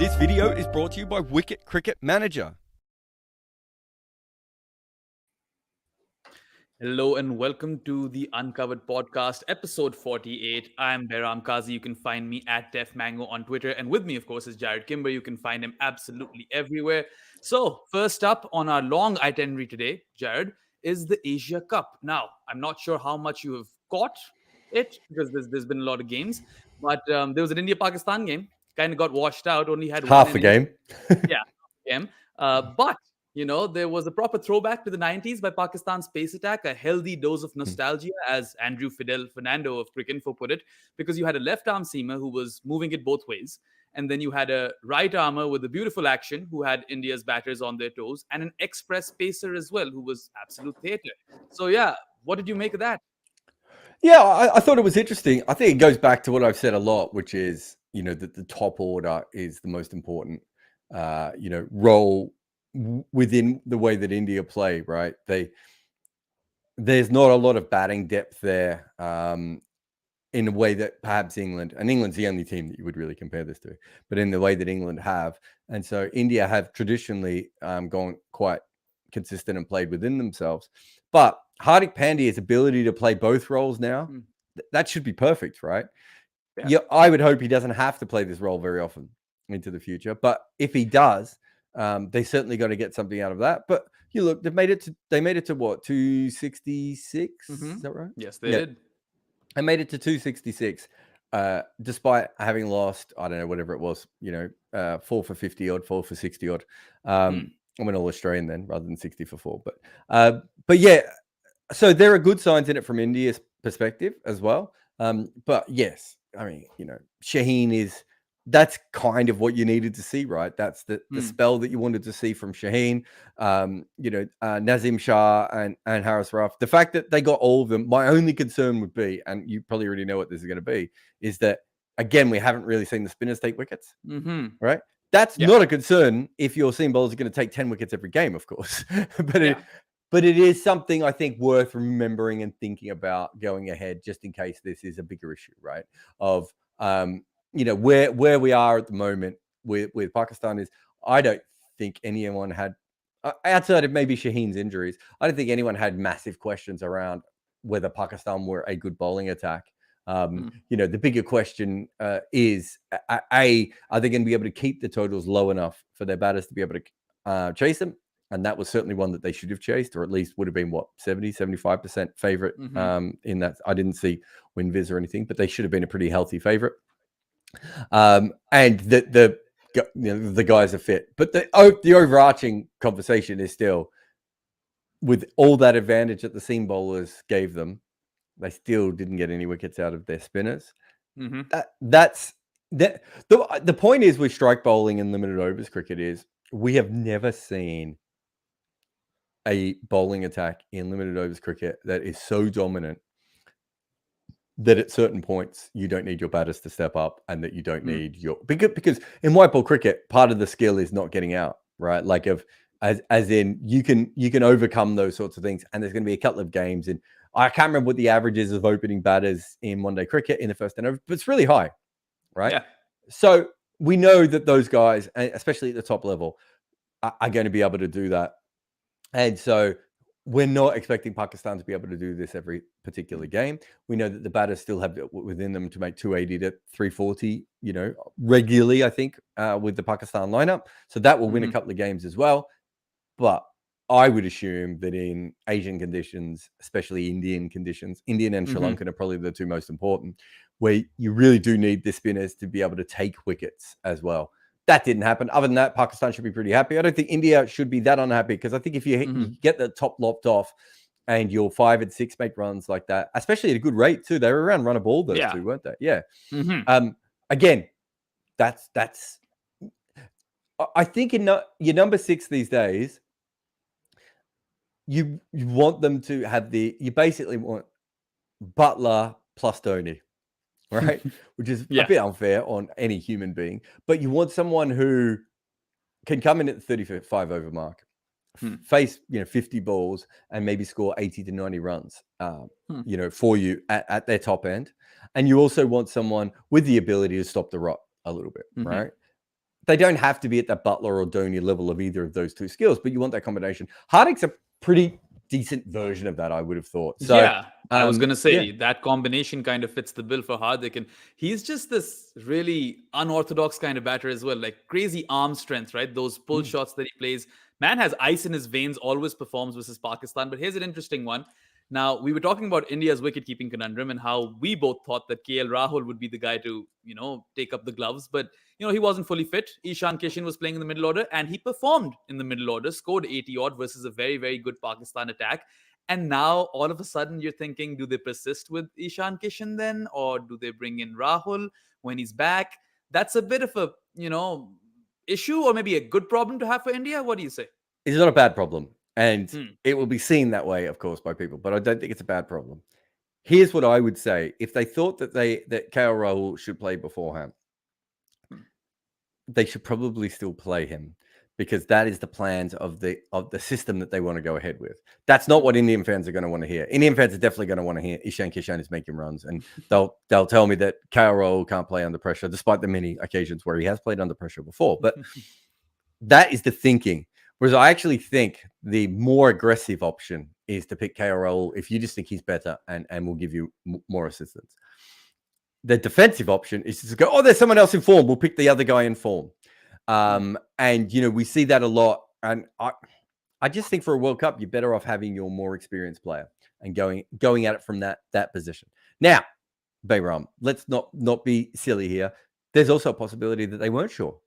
This video is brought to you by Wicket Cricket Manager. Hello and welcome to the Uncovered Podcast, episode 48. I'm Behram Kazi. You can find me at Def Mango on Twitter. And with me, of course, is Jared Kimber. You can find him absolutely everywhere. So, first up on our long itinerary today, Jared, is the Asia Cup. Now, I'm not sure how much you have caught it because there's been a lot of games. But there was an India-Pakistan game. Kind of got washed out. Only had Half one the innings. game. Yeah, game. But you know, there was a proper throwback to the 90s by Pakistan's pace attack, a healthy dose of nostalgia, as Andrew Fidel Fernando of Cricinfo put it, because you had a left-arm seamer who was moving it both ways, and then you had a right-armer with a beautiful action who had India's batters on their toes, and an express pacer as well who was absolute theatre. So, yeah, what did you make of that? Yeah, I thought it was interesting. I think it goes back to what I've said a lot, which is, you know, that the top order is the most important, role within the way that India play, right? There's not a lot of batting depth there in a way that perhaps England's the only team that you would really compare this to, but in the way that England have. And so India have traditionally gone quite consistent and played within themselves. But Hardik Pandya's ability to play both roles now, that should be perfect, right? Yeah, I would hope he doesn't have to play this role very often into the future. But if he does, they certainly got to get something out of that. But you look, they made it to what, 266? Is that right? Yes, they did. I made it to 266, despite having lost, I don't know, whatever it was, 4 for 50 odd, 4 for 60 odd. I went all Australian then rather than 60 for 4. But yeah, so there are good signs in it from India's perspective as well. But yes, I mean, Shaheen that's kind of what you needed to see, right? That's the spell that you wanted to see from Shaheen, Nazim Shah and Haris Rauf. The fact that they got all of them, my only concern would be, and you probably already know what this is going to be, is that, again, we haven't really seen the spinners take wickets, right? That's not a concern if your seam bowlers are going to take 10 wickets every game, of course. But it is something I think worth remembering and thinking about going ahead, just in case this is a bigger issue, right? Of where we are at the moment with Pakistan is, I don't think anyone had, outside of maybe Shaheen's injuries, I don't think anyone had massive questions around whether Pakistan were a good bowling attack. The bigger question is, are they going to be able to keep the totals low enough for their batters to be able to chase them? And that was certainly one that they should have chased, or at least would have been, 75% favorite in that. I didn't see win viz or anything, but they should have been a pretty healthy favorite. And the guys are fit. But the overarching conversation is still, with all that advantage that the seam bowlers gave them, they still didn't get any wickets out of their spinners. The point is with strike bowling and limited overs cricket is we have never seen a bowling attack in limited overs cricket that is so dominant that at certain points you don't need your batters to step up, and that you don't need because in white ball cricket, part of the skill is not getting out, right? Like as in you can overcome those sorts of things, and there's going to be a couple of games, and I can't remember what the average is of opening batters in one-day cricket in the first 10 overs, but it's really high, right? Yeah. So we know that those guys, especially at the top level, are going to be able to do that. And so we're not expecting Pakistan to be able to do this every particular game. We know that the batters still have it within them to make 280 to 340, regularly, I think, with the Pakistan lineup. So that will win a couple of games as well. But I would assume that in Asian conditions, especially Indian conditions, Indian and Sri Lankan are probably the two most important, where you really do need the spinners to be able to take wickets as well. That didn't happen. Other than that, Pakistan should be pretty happy. I don't think India should be that unhappy, because I think if you get the top lopped off and your 5 and 6 make runs like that, especially at a good rate too, they were around run a ball, those two, weren't they? Yeah. Again, that's I think in your number 6 these days, you want them to have you basically want Butler plus Dhoni, right? Which is a bit unfair on any human being, but you want someone who can come in at the 35 over mark, face 50 balls, and maybe score 80 to 90 runs, for you at their top end. And you also want someone with the ability to stop the rot a little bit, right? they don't have to be at that Butler or Dhoni level of either of those two skills, but you want that combination. Harding's a pretty decent version of that, I would have thought. So, Yeah, I was gonna yeah. say that combination kind of fits the bill for Hardik, and he's just this really unorthodox kind of batter as well, like crazy arm strength, right? Those pull Mm. shots that he plays. Man has ice in his veins, always performs versus Pakistan. But here's an interesting one. Now, we were talking about India's wicket-keeping conundrum and how we both thought that KL Rahul would be the guy to, take up the gloves. But, he wasn't fully fit. Ishan Kishan was playing in the middle order and he performed in the middle order, scored 80 odd versus a very, very good Pakistan attack. And now all of a sudden you're thinking, do they persist with Ishan Kishan then? Or do they bring in Rahul when he's back? That's a bit of a, issue or maybe a good problem to have for India. What do you say? It's not a bad problem. And Hmm. it will be seen that way, of course, by people, but I don't think it's a bad problem. Here's what I would say. If they thought that KL Rahul should play beforehand, Hmm. they should probably still play him because that is the plans of the system that they want to go ahead with. That's not what Indian fans are going to want to hear. Indian fans are definitely going to want to hear Ishan Kishan is making runs, and they'll tell me that KL Rahul can't play under pressure, despite the many occasions where he has played under pressure before. But that is the thinking. Whereas I actually think the more aggressive option is to pick KL Rahul if you just think he's better and will give you more assistance. The defensive option is to go, oh, there's someone else in form. We'll pick the other guy in form. And, we see that a lot. And I just think for a World Cup, you're better off having your more experienced player and going at it from that position. Now, Bayram, let's not be silly here. There's also a possibility that they weren't sure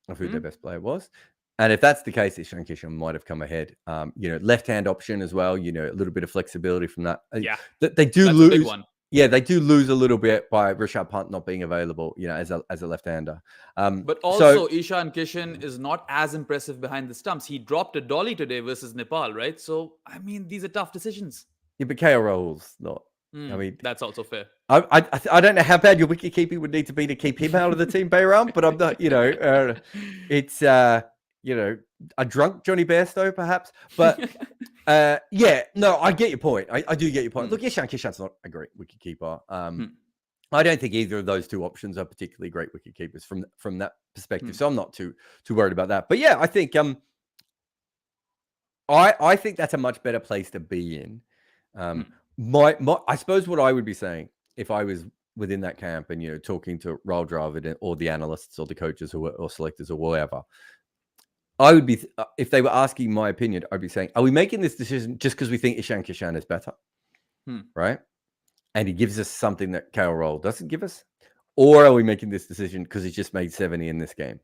of who their best player was. And if that's the case, Ishan Kishan might have come ahead. Left-hand option as well, a little bit of flexibility from that. Yeah, they do that's lose. a big one. Yeah, they do lose a little bit by Rishabh Pant not being available, as a left-hander. But also, Ishan Kishan is not as impressive behind the stumps. He dropped a dolly today versus Nepal, right? So, I mean, these are tough decisions. Yeah, but KL Rahul's not. I mean, that's also fair. I don't know how bad your wicketkeeping would need to be to keep him out of the team, Bayram, but I'm not, it's, a drunk Johnny Bairstow, perhaps. But, no, I get your point. I do get your point. Look, Ishan Kishan's not a great wicketkeeper. I don't think either of those two options are particularly great wicketkeepers from that perspective. So I'm not too worried about that. But yeah, I think I think that's a much better place to be in. I suppose what I would be saying if I was within that camp and talking to Rahul Dravid or the analysts or the coaches or selectors or whatever, I would be if they were asking my opinion, I'd be saying, are we making this decision just because we think Ishan Kishan is better, right? And he gives us something that KL Rahul doesn't give us, or are we making this decision because he's just made 70 in this game?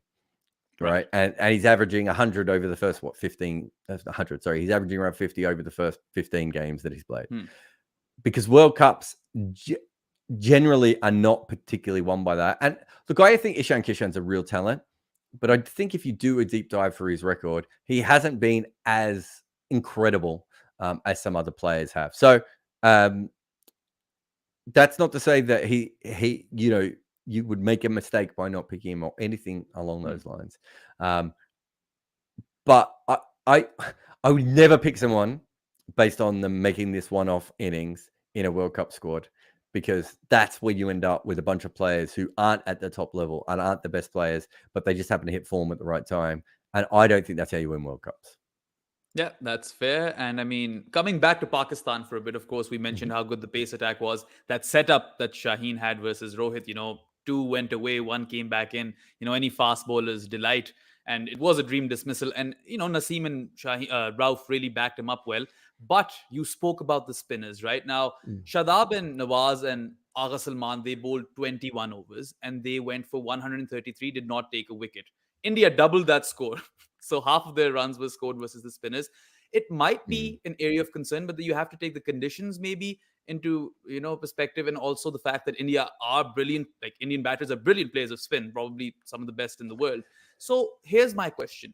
Right. And he's averaging 100 over the first, 15, 100. Sorry. He's averaging around 50 over the first 15 games that he's played. Because World Cups generally are not particularly won by that. And look, I think Ishan Kishan's a real talent, but I think if you do a deep dive for his record, he hasn't been as incredible as some other players have. So that's not to say that he you would make a mistake by not picking him or anything along those lines. But I would never pick someone based on them making this one-off innings in a World Cup squad, because that's where you end up with a bunch of players who aren't at the top level and aren't the best players, but they just happen to hit form at the right time. And I don't think that's how you win World Cups. Yeah, that's fair. And I mean, coming back to Pakistan for a bit, of course, we mentioned how good the pace attack was. That setup that Shaheen had versus Rohit, two went away, one came back in. Any fast bowlers delight. And it was a dream dismissal. And, Naseem and Rauf really backed him up well. But you spoke about the spinners, right? Now, Shadab and Nawaz and Agha Salman, they bowled 21 overs and they went for 133, did not take a wicket. India doubled that score. So half of their runs were scored versus the spinners. It might be an area of concern, but you have to take the conditions maybe into perspective, and also the fact that India are brilliant. Like, Indian batters are brilliant players of spin, probably some of the best in the world. So here's my question.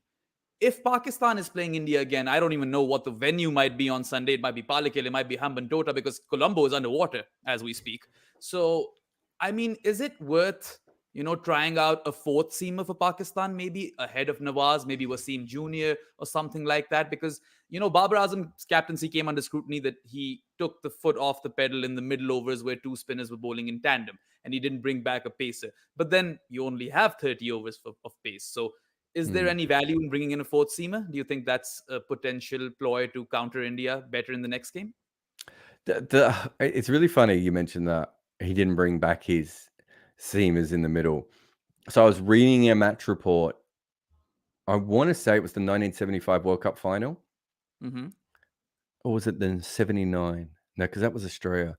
If Pakistan is playing India again, I don't even know what the venue might be on Sunday. It might be Palakil, it might be Hambantota, because Colombo is underwater as we speak. So, I mean, is it worth trying out a fourth seamer for Pakistan, maybe ahead of Nawaz, maybe Wasim Jr. or something like that? Because, Babar Azam's captaincy came under scrutiny that he took the foot off the pedal in the middle overs where two spinners were bowling in tandem. and you didn't bring back a pacer. But then you only have 30 overs of pace. So is there Mm. any value in bringing in a fourth seamer? Do you think that's a potential ploy to counter India better in the next game? It's really funny you mentioned that he didn't bring back his seamers in the middle. So I was reading a match report. I want to say it was the 1975 World Cup final, Mm-hmm. or was it then 79? No, because that was Australia.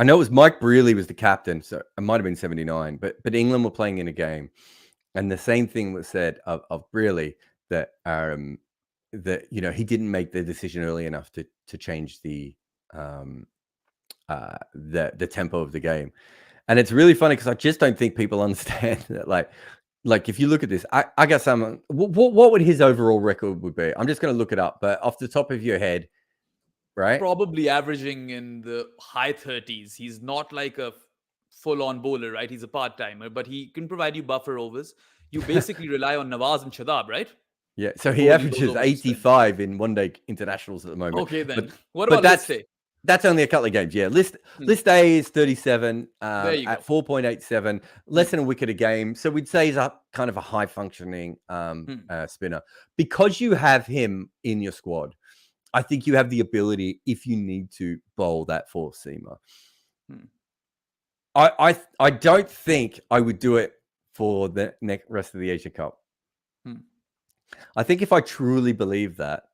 I know it was Mike Brearley was the captain, so it might have been 79. But England were playing in a game, and the same thing was said of Brearley that he didn't make the decision early enough to change um, the tempo of the game. And it's really funny because I just don't think people understand that. Like if you look at this, I got some. What would his overall record would be? I'm just going to look it up, but off the top of your head, right? Probably averaging in the high 30s. He's not like a full-on bowler, right? He's a part-timer, but he can provide you buffer overs. You basically rely on Nawaz and Shadab, right? Yeah, so To he bowl you those averages overs of spin. 85 in one-day internationals at the moment. Okay, But then. What but about list that's A? that's only a couple of games. Yeah, list Hmm. list A is 37 There you at go. 4.87, less Hmm. than a wicket a game. So we'd say he's a kind of a high functioning Hmm. spinner. Because you have him in your squad, I think you have the ability, if you need to, bowl that fourth seamer. Hmm. I don't think I would do it for the rest of the Asia Cup. Hmm. I think if I truly believe that,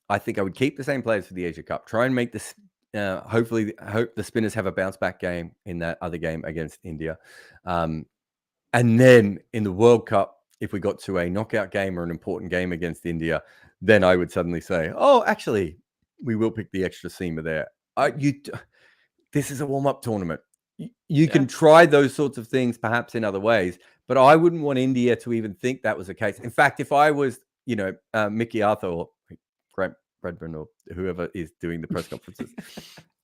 I think I would keep the same players for the Asia Cup. Try and make this. Hopefully, hope the spinners have a bounce back game in that other game against India, and then in the World Cup, if we got to a knockout game or an important game against India, then I would suddenly say, "Oh, actually, we will pick the extra seamer there." This is a warm up tournament. You Yeah. can try those sorts of things perhaps in other ways, but I wouldn't want India to even think that was the case. In fact, if I was, Mickey Arthur or Grant Bradburn or whoever is doing the press conferences,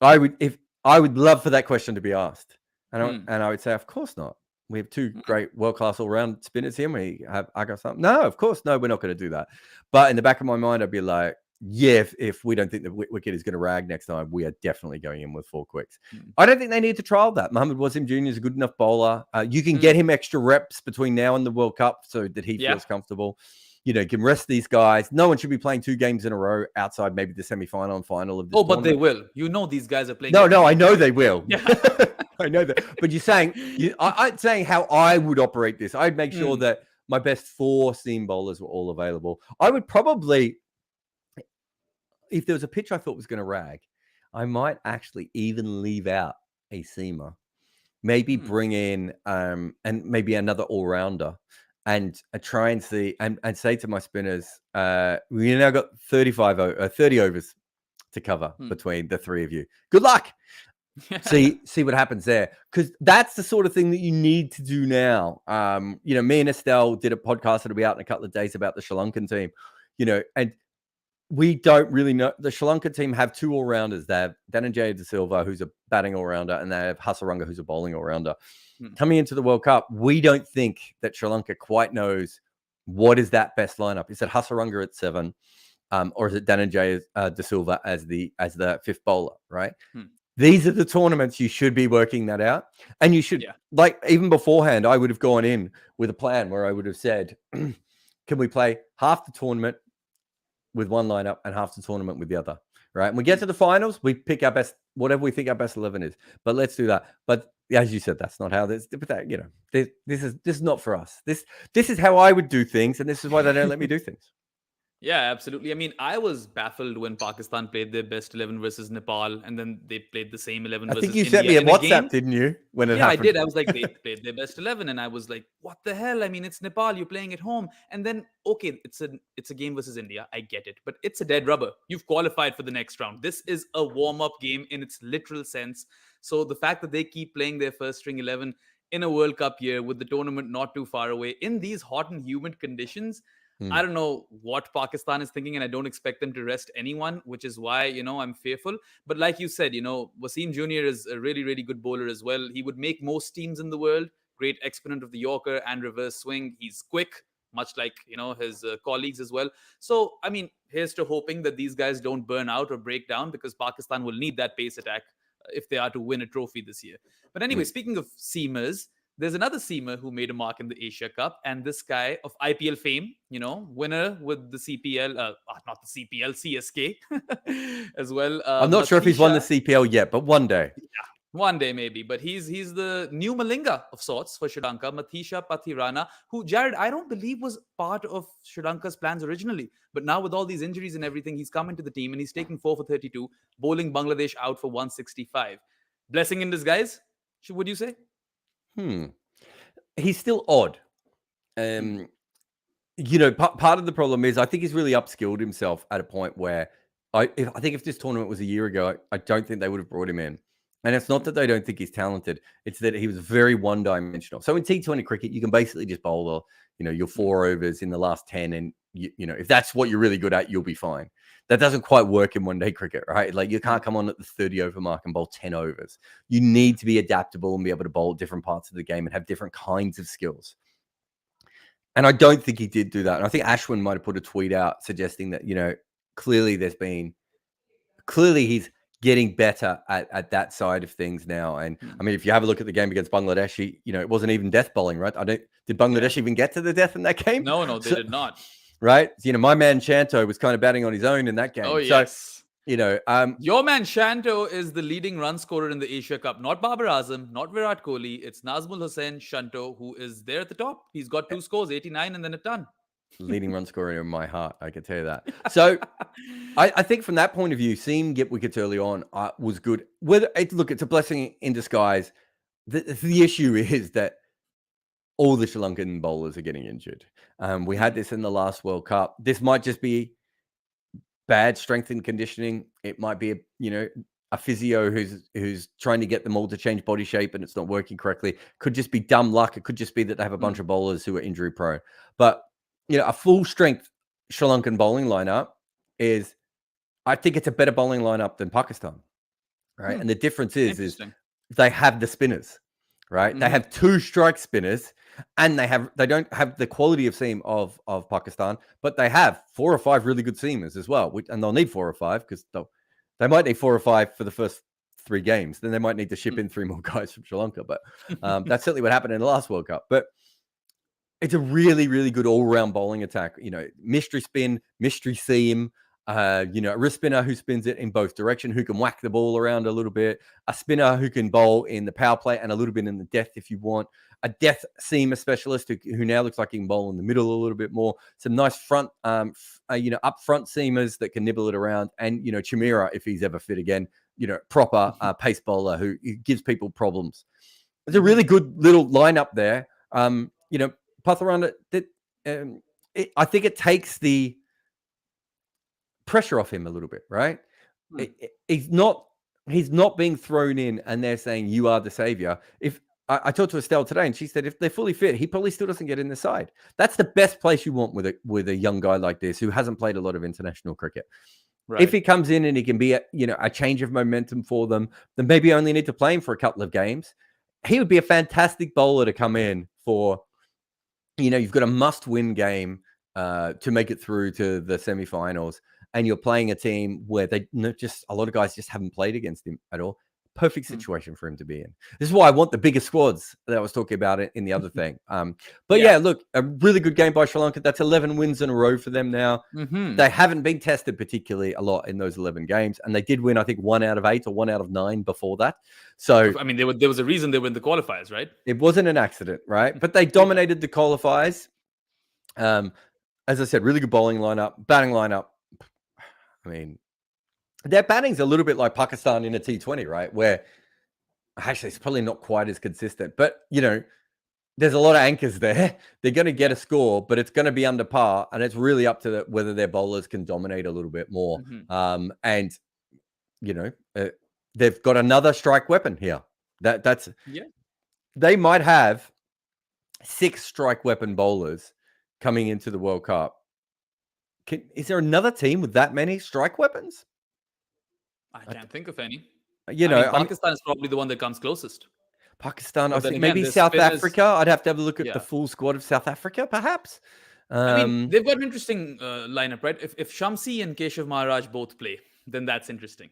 I would love for that question to be asked, Hmm. and I would say, of course not. We have two Hmm. great world class all round spinners here. We have Agasam. No, of course, no, we're not going to do that. But in the back of my mind, I'd be like, yeah, if we don't think the wicket is going to rag next time, we are definitely going in with 4 quicks. Hmm. I don't think they need to trial that. Mohammad Wasim Jr. is a good enough bowler. You can Hmm. get him extra reps between now and the World Cup so that he Yeah. feels comfortable. Can rest these guys. No one should be playing 2 games in a row outside maybe the semi-final and final of this Oh, but they tournament. will. These guys are playing No, every I game. know they will. Yeah. I know that. But you're saying, I'm saying how I would operate this. I'd make sure Hmm. that my best 4 seam bowlers were all available. I would probably, if there was a pitch I thought was going to rag, I might actually even leave out a seamer, maybe Hmm. bring in and maybe another all-rounder, and try and see and say to my spinners, we now got 30 overs to cover Hmm. between the 3 of you. Good luck. See what happens there, because that's the sort of thing that you need to do now. Me and Estelle did a podcast that'll be out in a couple of days about the Sri Lankan team, and we don't really know. The Sri Lanka team have 2 all-rounders. They have Dhananjaya De Silva, who's a batting all-rounder, and they have Hasaranga, who's a bowling all-rounder. Hmm. Coming into the World Cup, we don't think that Sri Lanka quite knows what is that best lineup. Is it Hasaranga at 7, or is it Dhananjaya De Silva as the 5th bowler, right? Hmm. These are the tournaments you should be working that out. And you should, Yeah. like, even beforehand, I would have gone in with a plan where I would have said, can we play half the tournament with one lineup and half the tournament with the other, right? And we get to the finals, we pick our best, whatever we think our best 11 is. But let's do that. But as you said, that's not how this. But that, this is not for us. This is how I would do things, and this is why they don't let me do things. Yeah, absolutely. I mean, I was baffled when Pakistan played their best 11 versus Nepal, and then they played the same 11 I think versus you sent India me a in a game. WhatsApp, didn't you, when it Yeah, I happened? did. I was like, they played their best 11, and I was like, what the hell? I mean, it's Nepal. You're playing at home, and then okay, it's a game versus India. I get it, but it's a dead rubber. You've qualified for the next round. This is a warm up game in its literal sense. So the fact that they keep playing their first string 11 in a World Cup year with the tournament not too far away in these hot and humid conditions. I Hmm. don't know what Pakistan is thinking, and I don't expect them to rest anyone, which is why, I'm fearful. But like you said, Wasim Jr. is a really, really good bowler as well. He would make most teams in the world. Great exponent of the Yorker and reverse swing. He's quick, much like, his colleagues as well. So, I mean, here's to hoping that these guys don't burn out or break down, because Pakistan will need that pace attack if they are to win a trophy this year. But anyway, speaking of seamers, there's another seamer who made a mark in the Asia Cup, and this guy of IPL fame, winner with the CPL, not the CPL, CSK as well. I'm not sure if he's won the Matisha. CPL yet, but one day. One day maybe, but he's the new Malinga of sorts for Sri Lanka, Matisha Pathirana, who, Jared, I don't believe was part of Sri Lanka's plans originally. But now with all these injuries and everything, he's come into the team and he's taking 4 for 32, bowling Bangladesh out for 165. Blessing in disguise, would you say? He's still odd. Part of the problem is I think he's really upskilled himself at a point where I think if this tournament was a year ago, I don't think they would have brought him in. And it's not that they don't think he's talented. It's that he was very one-dimensional. So in T20 cricket, you can basically just bowl your 4 overs in the last 10. And, if that's what you're really good at, you'll be fine. That doesn't quite work in one-day cricket, right? Like you can't come on at the 30-over mark and bowl 10 overs. You need to be adaptable and be able to bowl different parts of the game and have different kinds of skills. And I don't think he did do that. And I think Ashwin might have put a tweet out suggesting that, clearly he's getting better at that side of things now. And I mean, if you have a look at the game against Bangladesh, it wasn't even death bowling, right? Did Bangladesh even get to the death in that game? No, they did not. Right? My man Shanto was kind of batting on his own in that game. Oh, yes. So, your man Shanto is the leading run scorer in the Asia Cup. Not Babar Azam, not Virat Kohli. It's Nazmul Hussain Shanto, who is there at the top. He's got 2 scores, 89 and then a ton. Leading run scorer in my heart, I can tell you that. So I think from that point of view, seeing get wickets early on was good. It's a blessing in disguise. The issue is that all the Sri Lankan bowlers are getting injured. We had this in the last World Cup. This might just be bad strength and conditioning. It might be a physio who's trying to get them all to change body shape and it's not working correctly. Could just be dumb luck. It could just be that they have a bunch of bowlers who are injury prone. But a full strength Sri Lankan bowling lineup I think it's a better bowling lineup than Pakistan, right? And the difference is they have the spinners, right? They have 2 strike spinners, and they don't have the quality of seam of Pakistan, but they have 4 or 5 really good seamers as well, and they'll need 4 or 5 because they might need 4 or 5 for the first 3 games. Then they might need to ship in 3 more guys from Sri Lanka, but that's certainly what happened in the last World Cup. But it's a really, really good all-round bowling attack. Mystery spin, mystery seam, a wrist spinner who spins it in both directions, who can whack the ball around a little bit, a spinner who can bowl in the power play and a little bit in the death if you want, a death seamer specialist who now looks like he can bowl in the middle a little bit more, some nice front, up front seamers that can nibble it around, and, Chimera, if he's ever fit again, proper pace bowler who gives people problems. It's a really good little lineup there. Patharana, I think it takes the pressure off him a little bit, right? He's not being thrown in and they're saying you are the savior. If I talked to Estelle today and she said if they're fully fit, he probably still doesn't get in the side. That's the best place you want with a young guy like this who hasn't played a lot of international cricket. Right. If he comes in and he can be a change of momentum for them, then maybe you only need to play him for a couple of games. He would be a fantastic bowler to come in for. You've got a must-win game to make it through to the semi-finals, and you're playing a team where a lot of guys just haven't played against him at all. Perfect situation for him to be in. This is why I want the bigger squads that I was talking about in the other thing. But look, a really good game by Sri Lanka. That's 11 wins in a row for them now. They haven't been tested particularly a lot in those 11 games, and they did win, I think, 1 out of 8 or 1 out of 9 before that. So, I mean, there was a reason they were in the qualifiers, right? It wasn't an accident, right? But they dominated the qualifiers. As I said, really good bowling lineup, batting lineup. I mean, their batting's a little bit like Pakistan in a T20, right? Where actually it's probably not quite as consistent, but there's a lot of anchors there. They're going to get a score, but it's going to be under par, and it's really up to whether their bowlers can dominate a little bit more. And they've got another strike weapon here. They might have 6 strike weapon bowlers coming into the World Cup. Is there another team with that many strike weapons? I can't think of any. Pakistan is probably the one that comes closest. Pakistan, I think maybe South Africa. I'd have to have a look at the full squad of South Africa, perhaps. They've got an interesting lineup, right? If Shamsi and Keshav Maharaj both play, then that's interesting.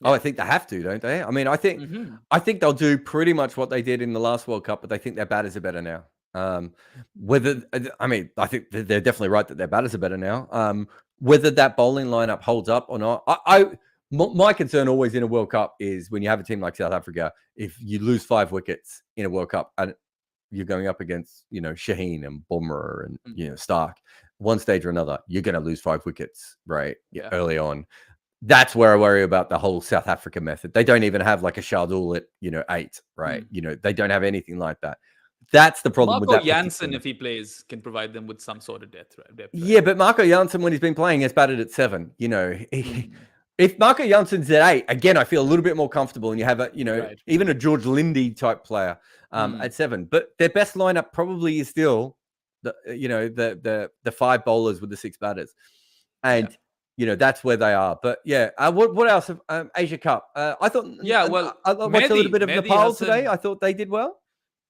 Oh, Yeah. I think they have to, don't they? I mean, Hmm. I think they'll do pretty much what they did in the last World Cup, but they think their batters are better now. I mean, I think they're definitely right that their batters are better now. Whether that bowling lineup holds up or not, my concern always in a World Cup is when you have a team like South Africa, if you lose 5 wickets in a World Cup and you're going up against, Shaheen and Bumrah and, Stark, one stage or another, you're going to lose 5 wickets, right? Yeah. Early on. That's where I worry about the whole South Africa method. They don't even have like a Shardul at, 8, right? They don't have anything like that. That's the problem with Marco that Jansen, particular. if he plays, can provide them with some sort of depth. Right? Yeah, but Marco Jansen, when he's been playing, has batted at 7. If Marco Jansen's at 8, again, I feel a little bit more comfortable. And you have Right. even a George Lindy type player at 7. But their best lineup probably is still the 5 bowlers with the 6 batters, and that's where they are. But what else? Asia Cup. I thought. Yeah, well, I watched a little bit of Mehdi Nepal Hassan. today. I thought they did well.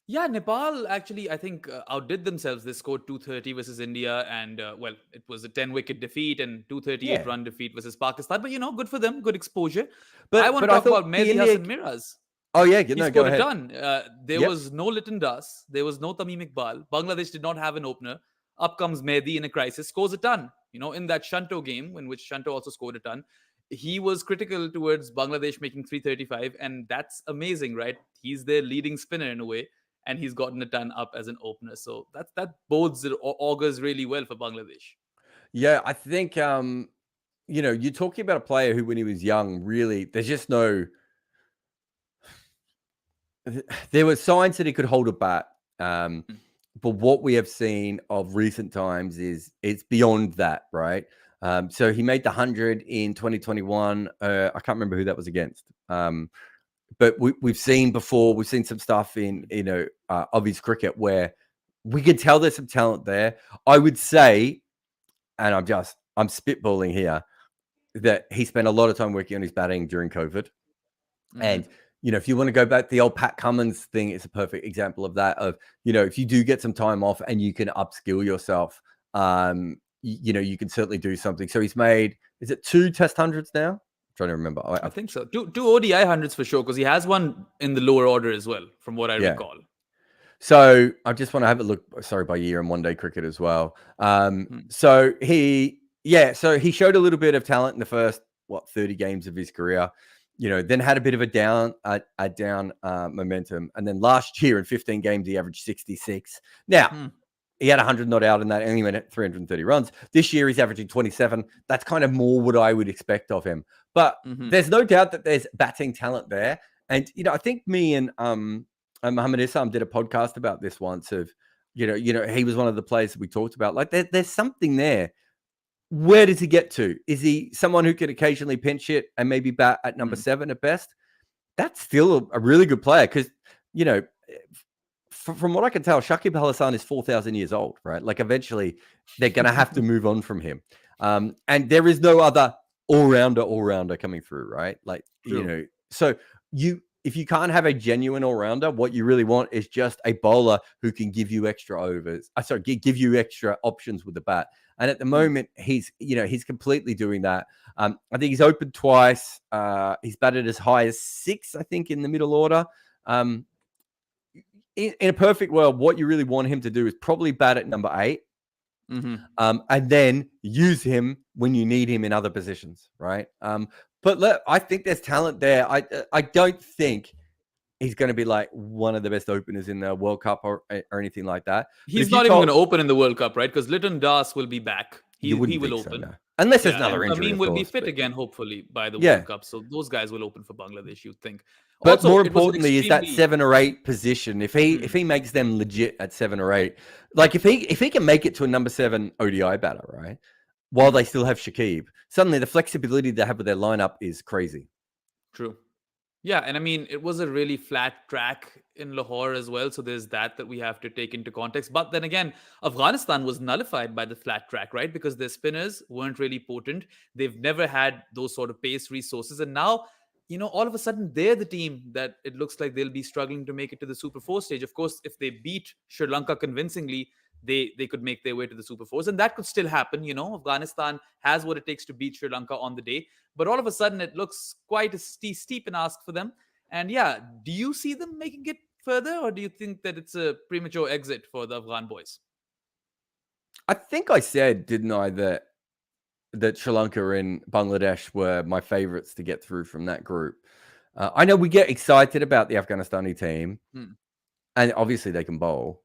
Yeah, Nepal actually, I think, outdid themselves. They scored 230 versus India, and well, it was a 10-wicket defeat and 238 Yeah. run defeat versus Pakistan. But good for them, good exposure. But I want but to I talk about thought the Mehdi India. Hassan Miraz. Oh yeah, He no, go scored a ahead. ton. There Yep. was no Liton Das. There was no Tamim Iqbal. Bangladesh did not have an opener. Up comes Mehdi in a crisis, scores a ton. In that Shanto game, in which Shanto also scored a ton, he was critical towards Bangladesh making 335, and that's amazing, right? He's their leading spinner in a way, and he's gotten a ton up as an opener. So that bodes or augurs really well for Bangladesh. Yeah, I think you're talking about a player who, when he was young, really, there's just no. There were signs that he could hold a bat, but what we have seen of recent times is it's beyond that, right? So he made the 100 in 2021. I can't remember who that was against, but we've seen before. We've seen some stuff in of his cricket where we can tell there's some talent there. I would say, and I'm spitballing here, that he spent a lot of time working on his batting during COVID. And, if you want to go back, the old Pat Cummins thing is a perfect example of that. Of, if you do get some time off and you can upskill yourself, you can certainly do something. So he's made, is it 2 test hundreds now? I'm trying to remember. I think so. Two ODI hundreds for sure, because he has one in the lower order as well, from what I recall. So I just want to have a look, by year and 1-day cricket as well. So he showed a little bit of talent in the first 30 games of his career. Then had a bit of a down momentum, and then last year in 15 games he averaged 66. Now he had 100 not out in that, and he went at 330 runs. This year he's averaging 27. That's kind of more what I would expect of him. But there's no doubt that there's batting talent there, and I think me and Mohammed Issam did a podcast about this once. Of he was one of the players that we talked about. Like there's something there. Where does he get to? Is he someone who can occasionally pinch hit and maybe bat at number 7 at best? That's still a really good player, because, from what I can tell, Shakib Al Hasan is 4,000 years old, right? Like eventually they're going to have to move on from him. And there is no other all-rounder coming through, right? Like, so if you can't have a genuine all-rounder, what you really want is just a bowler who can give you extra overs. Give you extra options with the bat. And at the moment, he's completely doing that. I think he's opened twice. He's batted as high as 6, I think, in the middle order. In a perfect world, what you really want him to do is probably bat at number 8. And then use him when you need him in other positions, right? But look, I think there's talent there. I don't think he's going to be like one of the best openers in the World Cup or anything like that. He's not even going to open in the World Cup, right? Because Liton Das will be back. He will open. So, no. Unless there's another injury. Tamim will be fit again, hopefully, by the World Cup. So those guys will open for Bangladesh, you'd think. But also, more importantly, is that 7 or 8 position. If he makes them legit at 7 or 8, like if he can make it to a number 7 ODI batter, right, while they still have Shakib, suddenly the flexibility they have with their lineup is crazy. True. Yeah, and I mean, it was a really flat track in Lahore as well. So there's that we have to take into context. But then again, Afghanistan was nullified by the flat track, right? Because their spinners weren't really potent. They've never had those sort of pace resources. And now, all of a sudden, they're the team that it looks like they'll be struggling to make it to the Super 4 stage. Of course, if they beat Sri Lanka convincingly, they could make their way to the Super Fours, and that could still happen. Afghanistan has what it takes to beat Sri Lanka on the day, but all of a sudden it looks quite a steep an ask for them. And yeah, do you see them making it further, or do you think that it's a premature exit for the Afghan boys? I think I said, didn't I, that Sri Lanka and Bangladesh were my favorites to get through from that group. I know we get excited about the Afghanistani team, and obviously they can bowl.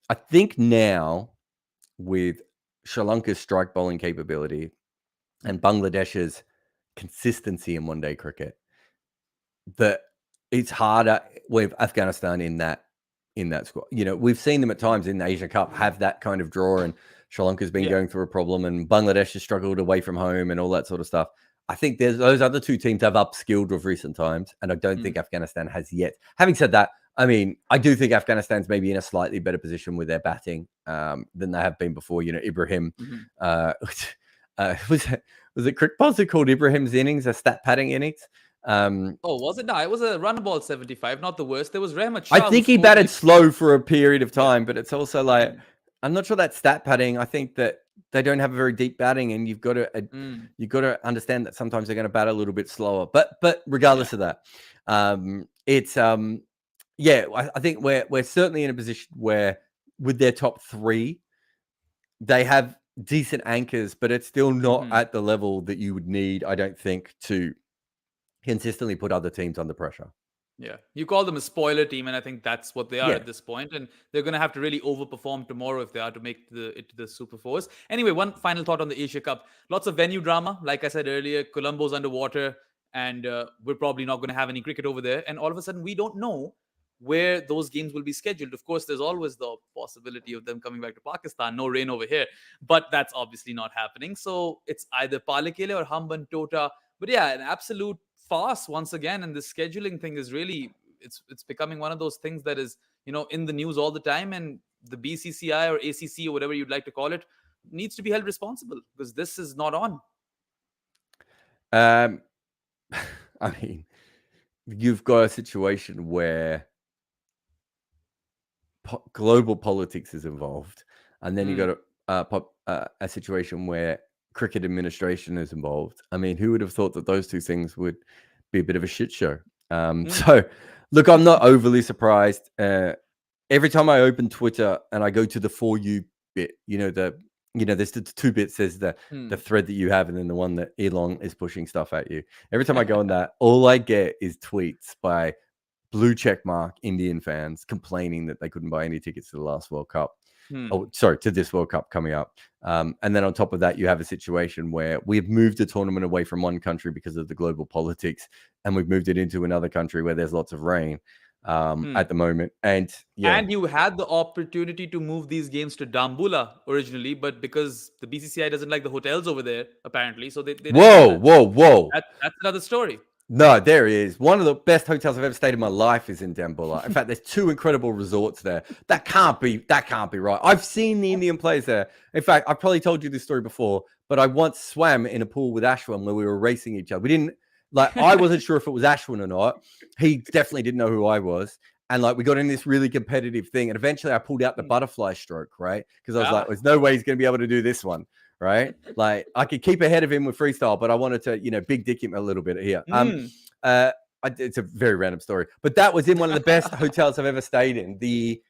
I think now with Sri Lanka's strike bowling capability and Bangladesh's consistency in one-day cricket, that it's harder with Afghanistan in that squad. We've seen them at times in the Asia Cup have that kind of draw, and Sri Lanka's been going through a problem, and Bangladesh has struggled away from home and all that sort of stuff. I think those other two teams have upskilled with recent times, and I don't think Afghanistan has yet. Having said that, I mean, I do think Afghanistan's maybe in a slightly better position with their batting than they have been before. Ibrahim, was it Crick Pods called Ibrahim's innings a stat padding innings? Was it? No, it was a run ball 75, not the worst. There was Rahmat Shah. I think he batted slow for a period of time, but it's also like, I'm not sure that stat padding. I think that they don't have a very deep batting, and you've got to understand that sometimes they're going to bat a little bit slower. But regardless of that, I think we're certainly in a position where with their top three, they have decent anchors, but it's still not at the level that you would need, I don't think, to consistently put other teams under pressure. Yeah, you call them a spoiler team, and I think that's what they are at this point. And they're going to have to really overperform tomorrow if they are to make it to the Super Fours. Anyway, one final thought on the Asia Cup. Lots of venue drama. Like I said earlier, Colombo's underwater, and we're probably not going to have any cricket over there. And all of a sudden, we don't know where those games will be scheduled. Of course, there's always the possibility of them coming back to Pakistan. No rain over here, but that's obviously not happening. So it's either Palekele or Hamban Tota. But yeah, an absolute farce once again. And the scheduling thing is really, it's becoming one of those things that is, in the news all the time. And the BCCI or ACC or whatever you'd like to call it needs to be held responsible, because this is not on. I mean, you've got a situation where global politics is involved, and then you got a situation where cricket administration is involved. I mean, who would have thought that those two things would be a bit of a shit show? So, look, I'm not overly surprised. Every time I open Twitter and I go to the For You bit, there's the two bits. There's the thread that you have, and then the one that Elon is pushing stuff at you. Every time I go on that, all I get is tweets by blue checkmark Indian fans complaining that they couldn't buy any tickets to the last World Cup. To this World Cup coming up. And then on top of that, you have a situation where we've moved the tournament away from one country because of the global politics, and we've moved it into another country where there's lots of rain at the moment. And you had the opportunity to move these games to Dambula originally, but because the BCCI doesn't like the hotels over there, apparently, so they whoa. That's another story. No, there is. One of the best hotels I've ever stayed in my life is in Dambula. In fact, there's two incredible resorts there. That can't be right. I've seen the Indian players there. In fact, I've probably told you this story before, but I once swam in a pool with Ashwin where we were racing each other. I wasn't sure if it was Ashwin or not. He definitely didn't know who I was. And we got in this really competitive thing. And eventually I pulled out the butterfly stroke, right? Because I was like, there's no way he's going to be able to do this one. Right? I could keep ahead of him with freestyle, but I wanted to, big dick him a little bit here. It's a very random story, but that was in one of the best hotels I've ever stayed in. The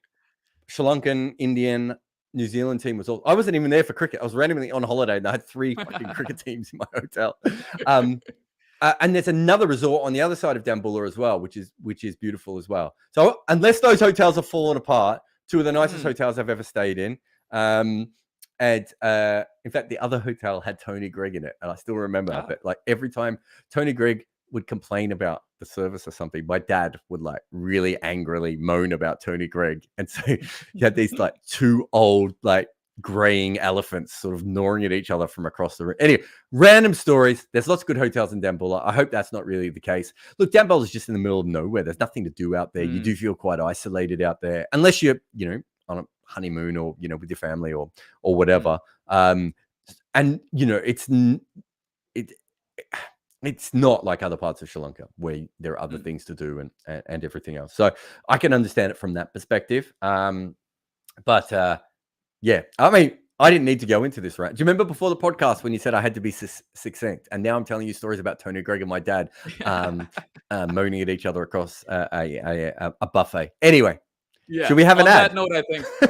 Sri Lankan, Indian, New Zealand team was all. I wasn't even there for cricket. I was randomly on holiday, and I had 3 fucking cricket teams in my hotel. And there's another resort on the other side of Dambula as well, which is beautiful as well. So unless those hotels have fallen apart, 2 of the nicest hotels I've ever stayed in. And in fact, the other hotel had Tony Gregg in it, and I still remember that. Every time Tony Gregg would complain about the service or something, my dad would really angrily moan about Tony Gregg, and so you had these 2 old graying elephants sort of gnawing at each other from across the room. Anyway, random stories. There's lots of good hotels in Dambula. I hope that's not really the case. Look, Dambula is just in the middle of nowhere. There's nothing to do out there. You do feel quite isolated out there, unless you're on a honeymoon or with your family or whatever. And it's not like other parts of Sri Lanka where there are other things to do and everything else. So I can understand it from that perspective. But Yeah, I mean, I didn't need to go into this, right? Do you remember before the podcast when you said I had to be succinct, and now I'm telling you stories about Tony Gregg and my dad moaning at each other across a buffet. Anyway, should Yeah. we have an On that ad? note,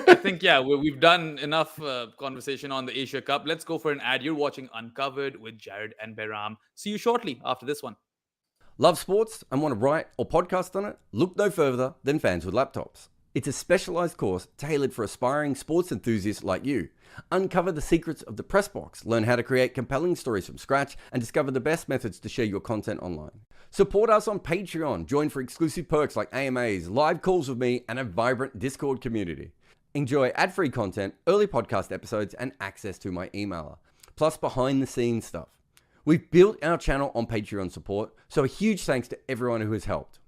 I think yeah, we've done enough conversation on the Asia Cup. Let's go for an ad. You're watching Uncovered with Jared and Behram. See you shortly after this one. Love sports and want to write or podcast on it? Look no further than Fans with Laptops. It's a specialized course tailored for aspiring sports enthusiasts like you. Uncover the secrets of the press box, learn how to create compelling stories from scratch, and discover the best methods to share your content online. Support us on Patreon. Join for exclusive perks like AMAs, live calls with me, and a vibrant Discord community. Enjoy ad-free content, early podcast episodes, and access to my emailer, plus behind-the-scenes stuff. We've built our channel on Patreon support, so a huge thanks to everyone who has helped.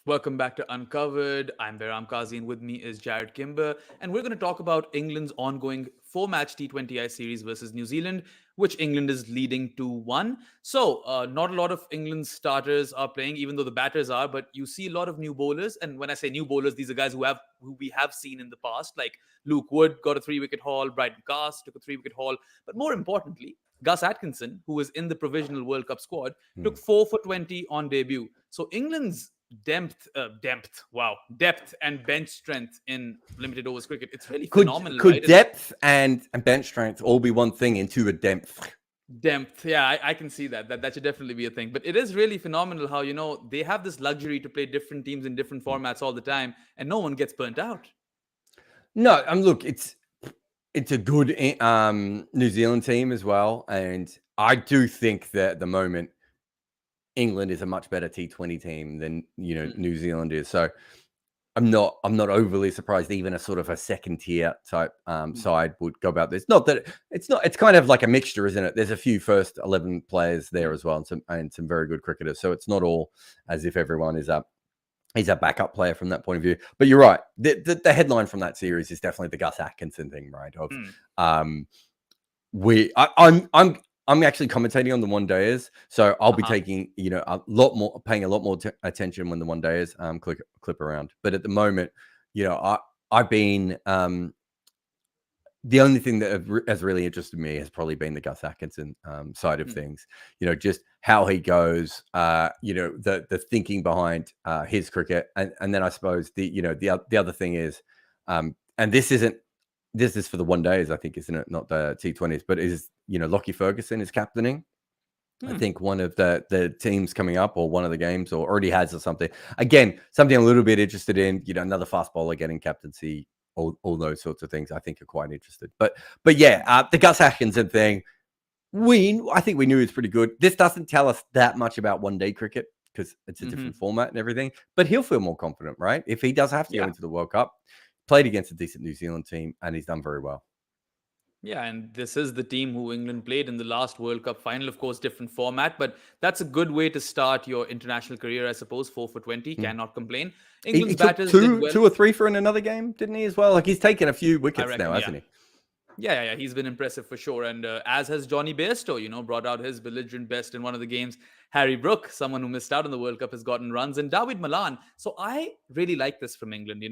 Welcome back to Uncovered. I'm Behram Kazi, and with me is Jared Kimber, and we're going to talk about England's ongoing 4-match T20I series versus New Zealand, which England is leading 2-1. So, not a lot of England's starters are playing, even though the batters are, but you see a lot of new bowlers. And when I say new bowlers, these are guys who we have seen in the past, like Luke Wood got a 3-wicket haul, Bryden Cast took a 3-wicket haul, but more importantly, Gus Atkinson, who was in the provisional World Cup squad, took 4 for 20 on debut. So England's depth and bench strength in limited overs cricket, it's really phenomenal. Could right? depth and bench strength all be one thing into a depth? Depth, yeah, I can see that should definitely be a thing. But it is really phenomenal how, they have this luxury to play different teams in different formats all the time, and no one gets burnt out. No, look, it's a good New Zealand team as well, and I do think that at the moment England is a much better T20 team than New Zealand is. So I'm not overly surprised even a sort of a second tier type side would go about this. Not that it's kind of like a mixture, isn't it? There's a few first 11 players there as well, and some very good cricketers. So it's not all as if everyone is he's a backup player from that point of view. But you're right. The headline from that series is definitely the Gus Atkinson thing, right? Of I'm actually commentating on the one dayers, so I'll be taking paying a lot more attention when the one dayers clip around. But at the moment, I've been the only thing that has really interested me has probably been the Gus Atkinson side of things. Just how he goes, the thinking behind his cricket, and then I suppose the other thing is, and this is for the one days, I think, isn't it? Not the T20s, but is Lockie Ferguson is captaining. I think one of the teams coming up, or one of the games, or already has, or something. Again, something I'm a little bit interested in. Another fast bowler getting captaincy. All those sorts of things I think are quite interested. But yeah, the Gus Atkinson thing, I think we knew it's pretty good. This doesn't tell us that much about one-day cricket because it's a different format and everything. But he'll feel more confident, right? If he does have to go into the World Cup, played against a decent New Zealand team, and he's done very well. Yeah, and this is the team who England played in the last World Cup final. Of course, different format, but that's a good way to start your international career, I suppose. 4 for 20, cannot complain. England's batters did well. 2 or 3 for in another game, didn't he, as well? Like, he's taken a few wickets now, hasn't he? Yeah. He's been impressive for sure. And as has Johnny Bairstow, brought out his belligerent best in one of the games. Harry Brook, someone who missed out on the World Cup, has gotten runs. And Dawid Malan. So I really like this from England,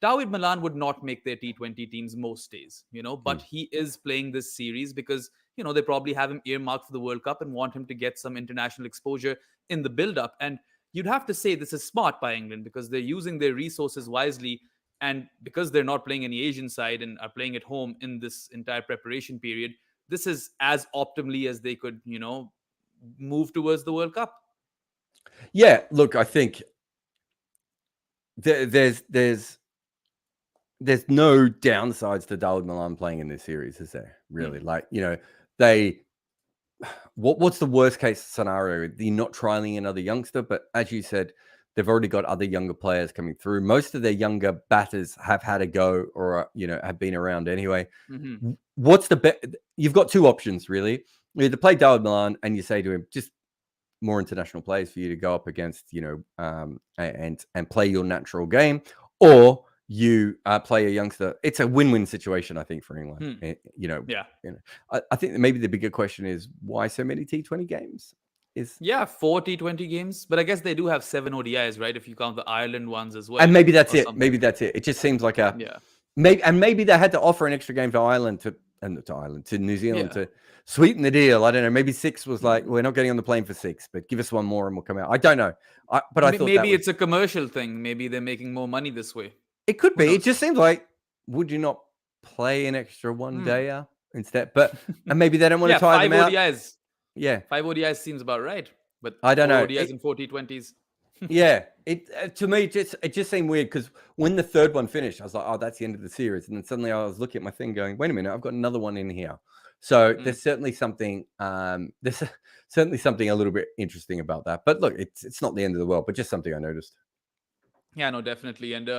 Dawid Malan would not make their T20 teams most days, but he is playing this series because, they probably have him earmarked for the World Cup and want him to get some international exposure in the build-up. And you'd have to say this is smart by England because they're using their resources wisely. And because they're not playing any Asian side and are playing at home in this entire preparation period, this is as optimally as they could, move towards the World Cup. Yeah, look, I think there's no downsides to Dawid Malan playing in this series, is there? Really, what's the worst case scenario? You're not trialing another youngster, but as you said, they've already got other younger players coming through. Most of their younger batters have had a go or, have been around anyway. What's you've got two options, really. You either play Dawid Malan and you say to him, just more international players for you to go up against, and play your natural game, or you play a youngster. It's a win-win situation, I think, for England. I think maybe the bigger question is why so many T20 games? 4 T20 games, but I guess they do have 7 ODIs, right? If you count the Ireland ones as well. And maybe that's it. Maybe that's it. It just seems like maybe they had to offer an extra game to New Zealand to sweeten the deal. I don't know. Maybe 6 was like, we're not getting on the plane for 6, but give us one more and we'll come out. I don't know. But I thought maybe it's a commercial thing. Maybe they're making more money this way. It could be. It just seems like, would you not play an extra one day instead? But and maybe they don't want to tie them out. 5 ODIs. Yeah, 5 ODIs seems about right. But I don't know. ODIs and 40-20s. Yeah, to me it just seemed weird because when the third one finished, I was like, oh, that's the end of the series, and then suddenly I was looking at my thing, going, wait a minute, I've got another one in here. So there's certainly something. There's certainly something a little bit interesting about that. But look, it's not the end of the world, but just something I noticed. Yeah, no, definitely. And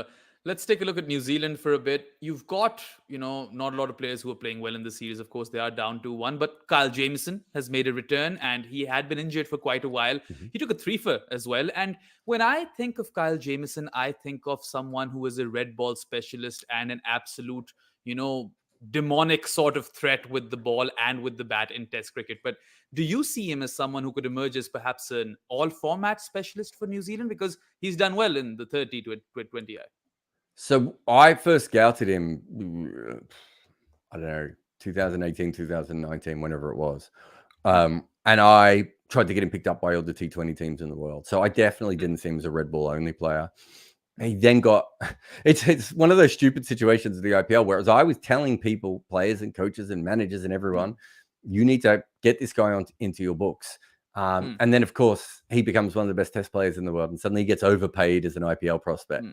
let's take a look at New Zealand for a bit. You've got, not a lot of players who are playing well in the series. Of course, they are down 2-1, but Kyle Jamieson has made a return and he had been injured for quite a while. He took a 3-fer as well. And when I think of Kyle Jamieson, I think of someone who is a red ball specialist and an absolute, demonic sort of threat with the ball and with the bat in Test cricket. But do you see him as someone who could emerge as perhaps an all-format specialist for New Zealand? Because he's done well in the 30 to 20I. So I first scouted him, I don't know, 2018, 2019, whenever it was. And I tried to get him picked up by all the T20 teams in the world. So I definitely didn't see him as a red ball only player. He then got, it's one of those stupid situations of the IPL, whereas I was telling people, players and coaches and managers and everyone, you need to get this guy into your books. And then, of course, he becomes one of the best Test players in the world and suddenly he gets overpaid as an IPL prospect.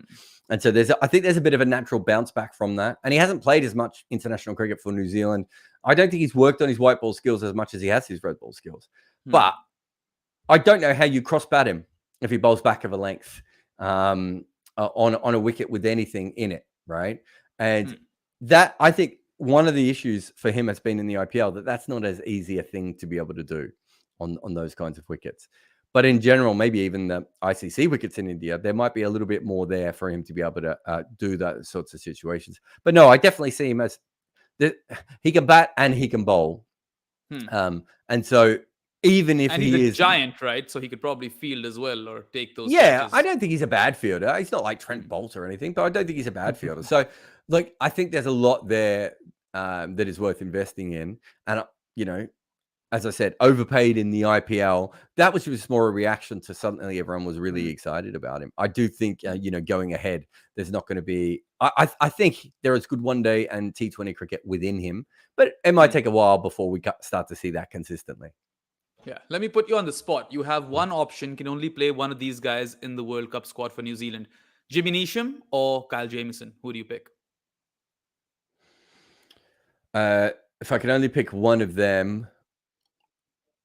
And so I think there's a bit of a natural bounce back from that. And he hasn't played as much international cricket for New Zealand. I don't think he's worked on his white ball skills as much as he has his red ball skills. But I don't know how you cross bat him if he bowls back of a length on a wicket with anything in it, right? And that, I think, one of the issues for him has been in the IPL that's not as easy a thing to be able to do on those kinds of wickets. But in general, maybe even the ICC wickets in India, there might be a little bit more there for him to be able to do those sorts of situations. But no, I definitely see him as he can bat and he can bowl. And so even if he's a giant, right? So he could probably field as well or take those. Yeah, catches. I don't think he's a bad fielder. He's not like Trent Bolt or anything, but I don't think he's a bad fielder. So, like, I think there's a lot there that is worth investing in. And, as I said, overpaid in the IPL. That was just more a reaction to something everyone was really excited about him. I do think, going ahead, there's not going to be. I think there is good one-day and T20 cricket within him, but it might take a while before we start to see that consistently. Yeah, let me put you on the spot. You have one option, can only play one of these guys in the World Cup squad for New Zealand. Jimmy Neesham or Kyle Jamieson? Who do you pick? If I can only pick one of them,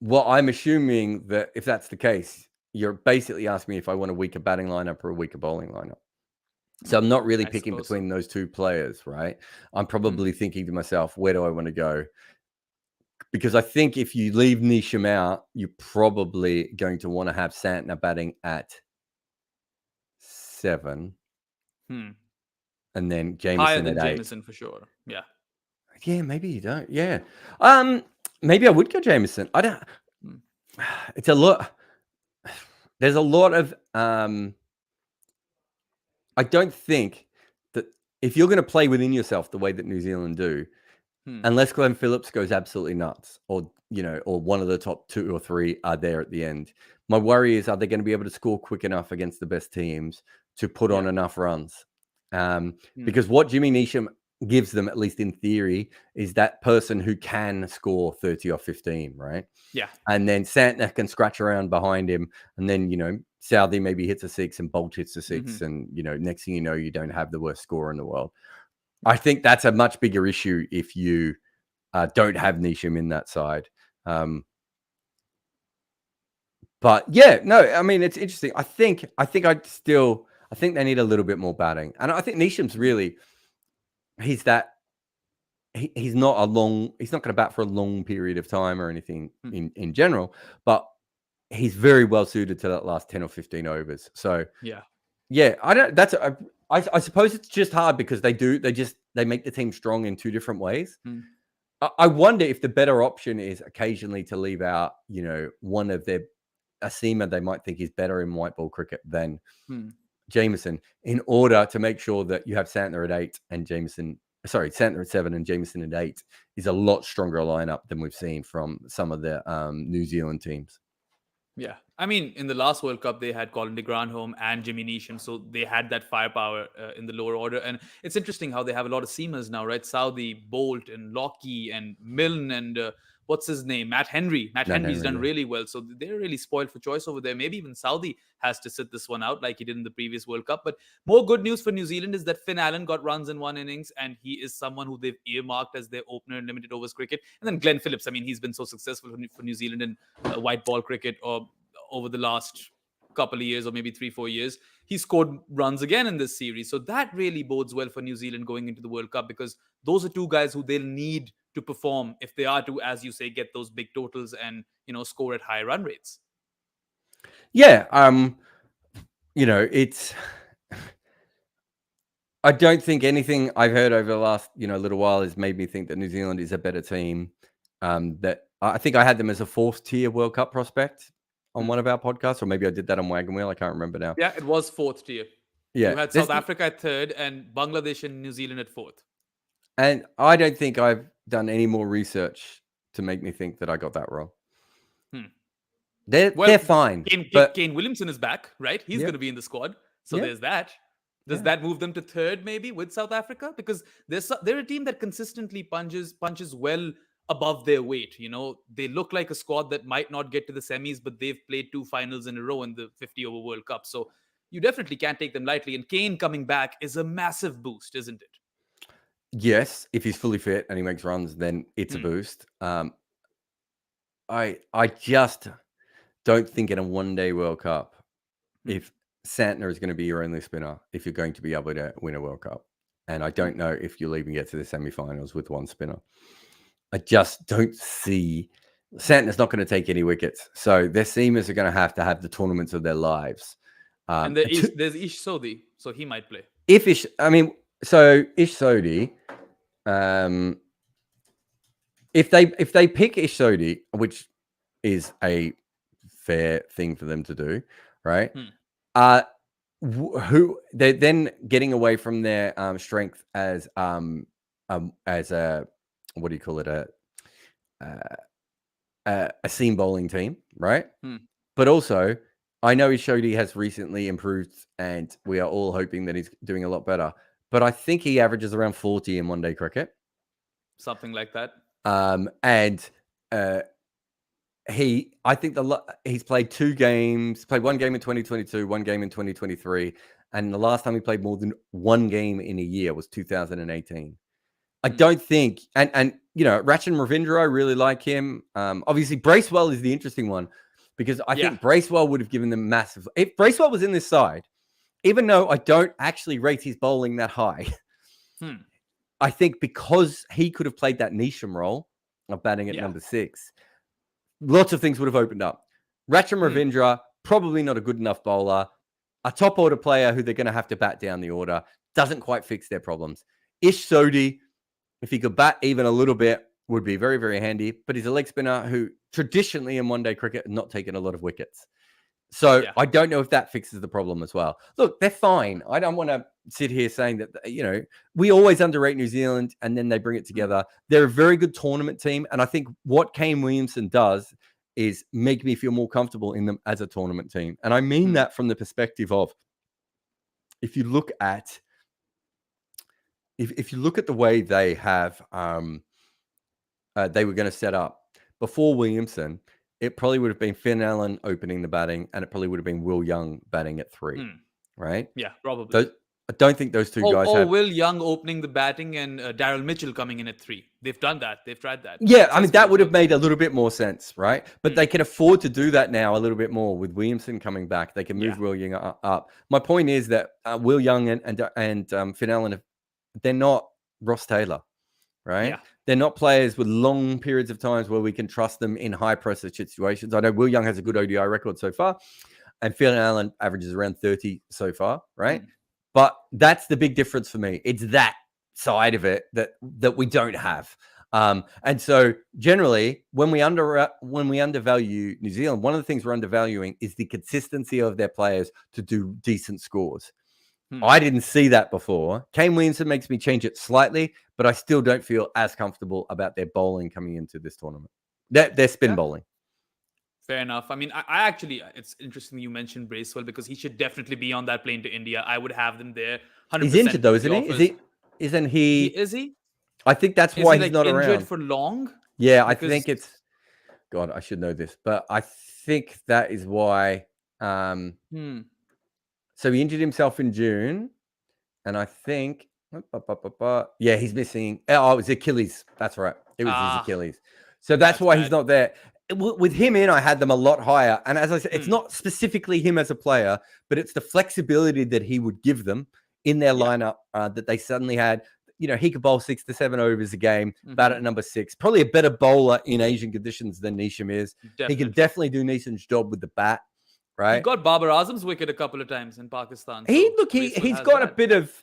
well, I'm assuming that if that's the case, you're basically asking me if I want a weaker batting lineup or a weaker bowling lineup. So I'm not really picking between those two players, right? I'm probably thinking to myself, where do I want to go? Because I think if you leave Neesham out, you're probably going to want to have Santner batting at 7. And then Jamieson higher than at 8. Jamieson for sure. Yeah. Yeah, maybe you don't. Yeah. Maybe I would go Jamieson. I don't. It's a lot. There's a lot of. I don't think that if you're going to play within yourself the way that New Zealand do, unless Glenn Phillips goes absolutely nuts, or one of the top 2 or 3 are there at the end. My worry is, are they going to be able to score quick enough against the best teams to put on enough runs? Because what Jimmy Neesham gives them, at least in theory, is that person who can score 30 or 15, right? Yeah. And then Santner can scratch around behind him, and then Southee maybe hits a 6 and Bolt hits a 6, and next thing you know, you don't have the worst scorer in the world. I think that's a much bigger issue if you don't have Neesham in that side. But yeah, no, I mean, it's interesting. I think they need a little bit more batting. And I think Neesham's really, he's not going to bat for a long period of time or anything in general, but he's very well suited to that last 10 or 15 overs. So yeah, I suppose it's just hard because they make the team strong in 2 different ways. I wonder if the better option is occasionally to leave out, one of a seamer they might think is better in white ball cricket than Jameson in order to make sure that you have Santner at 8 and Santner at 7 and Jameson at 8 is a lot stronger lineup than we've seen from some of the New Zealand teams. Yeah. I mean, in the last World Cup, they had Colin de Granholm and Jimmy Neesham. So they had that firepower in the lower order. And it's interesting how they have a lot of seamers now, right? Saudi, Bolt, and Lockie, and Milne, and what's his name? Matt Henry. Matt Henry's done really well. So they're really spoiled for choice over there. Maybe even Saudi has to sit this one out like he did in the previous World Cup. But more good news for New Zealand is that Finn Allen got runs in one innings, and he is someone who they've earmarked as their opener in limited overs cricket. And then Glenn Phillips. I mean, he's been so successful for New Zealand in white ball cricket over the last couple of years, or maybe 3-4 years. He scored runs again in this series. So that really bodes well for New Zealand going into the World Cup, because those are two guys who they'll need to perform if they are to, as you say, get those big totals and, score at high run rates. Yeah. It's, I don't think anything I've heard over the last, little while has made me think that New Zealand is a better team. That I think I had them as a 4th tier World Cup prospect on one of our podcasts, or maybe I did that on Wagon Wheel. I can't remember now. Yeah, it was 4th tier. Yeah. You had South Africa at 3rd and Bangladesh and New Zealand at 4th. And I don't think I've done any more research to make me think that I got that wrong. They're fine. Kane Williamson is back, right? He's going to be in the squad. So there's that. Does that move them to 3rd maybe with South Africa? Because they're a team that consistently punches well above their weight. They look like a squad that might not get to the semis, but they've played 2 finals in a row in the 50-over World Cup. So you definitely can't take them lightly. And Kane coming back is a massive boost, isn't it? Yes, if he's fully fit and he makes runs, then it's a boost. I just don't think in a one-day World Cup, if Santner is going to be your only spinner, if you're going to be able to win a World Cup. And I don't know if you'll even get to the semi-finals with one spinner. I just don't see Santner's not going to take any wickets. So their seamers are going to have the tournaments of their lives. And there's Ish Sodhi, so he might play. Ish Sodhi, if they pick Ish Sodhi, which is a fair thing for them to do, right? Who they're then getting away from their strength as a what do you call it, a seam bowling team, right? But also, I know Ishodi has recently improved, and we are all hoping that he's doing a lot better. But I think he averages around 40 in one-day cricket, something like that. I think he's played 2 games, played 1 game in 2022, 1 game in 2023, and the last time he played more than 1 game in a year was 2018. I don't think, and Rachin Ravindra, I really like him. Obviously, Bracewell is the interesting one, because I think Bracewell would have given them massive. If Bracewell was in this side, even though I don't actually rate his bowling that high, I think because he could have played that Neesham role of batting at number 6, lots of things would have opened up. Rachin Ravindra, probably not a good enough bowler. A top order player who they're going to have to bat down the order, doesn't quite fix their problems. Ish Sodhi, if he could bat even a little bit, would be very, very handy. But he's a leg spinner who traditionally in one-day cricket has not taken a lot of wickets. So I don't know if that fixes the problem as well. Look, they're fine. I don't want to sit here saying that, we always underrate New Zealand and then they bring it together. They're a very good tournament team. And I think what Kane Williamson does is make me feel more comfortable in them as a tournament team. And I mean that from the perspective of, if you look at the way they have, they were going to set up before Williamson, it probably would have been Finn Allen opening the batting, and it probably would have been Will Young batting at 3, right? Yeah, probably. I don't think those two guys have... Will Young opening the batting and Daryl Mitchell coming in at 3. They've done that. They've tried that. Yeah, I mean, that would have made a little bit more sense, right? But they can afford to do that now a little bit more with Williamson coming back. They can move Will Young up. My point is that Will Young and Finn Allen, they're not Ross Taylor, right? Yeah. They're not players with long periods of times where we can trust them in high pressure situations. I know Will Young has a good ODI record so far, and Finn Allen averages around 30 so far, right? But that's the big difference for me. It's that side of it that we don't have. And so generally, when we undervalue New Zealand, one of the things we're undervaluing is the consistency of their players to do decent scores. I didn't see that before. Kane Williamson makes me change it slightly, but I still don't feel as comfortable about their bowling coming into this tournament. Their spin bowling. Fair enough. I mean, I actually, it's interesting you mentioned Bracewell because he should definitely be on that plane to India. I would have them there 100%. He's injured though, isn't he? Isn't he? Is he? I think that's why he's like not injured around. for long? Yeah, I think it's... God, I should know this, but I think that is why. So he injured himself in June, and I think... Yeah, he's missing... Oh, it was Achilles. That's right. It was his Achilles. So that's why he's not there. With him in, I had them a lot higher. And as I said, it's not specifically him as a player, but it's the flexibility that he would give them in their lineup that they suddenly had. You know, he could bowl 6 to 7 overs a game, bat at number 6. Probably a better bowler in Asian conditions than Neesham is. Definitely. He can definitely do Neesham's job with the bat, right? He got Babar Azam's wicket a couple of times in Pakistan. So he's got a bit of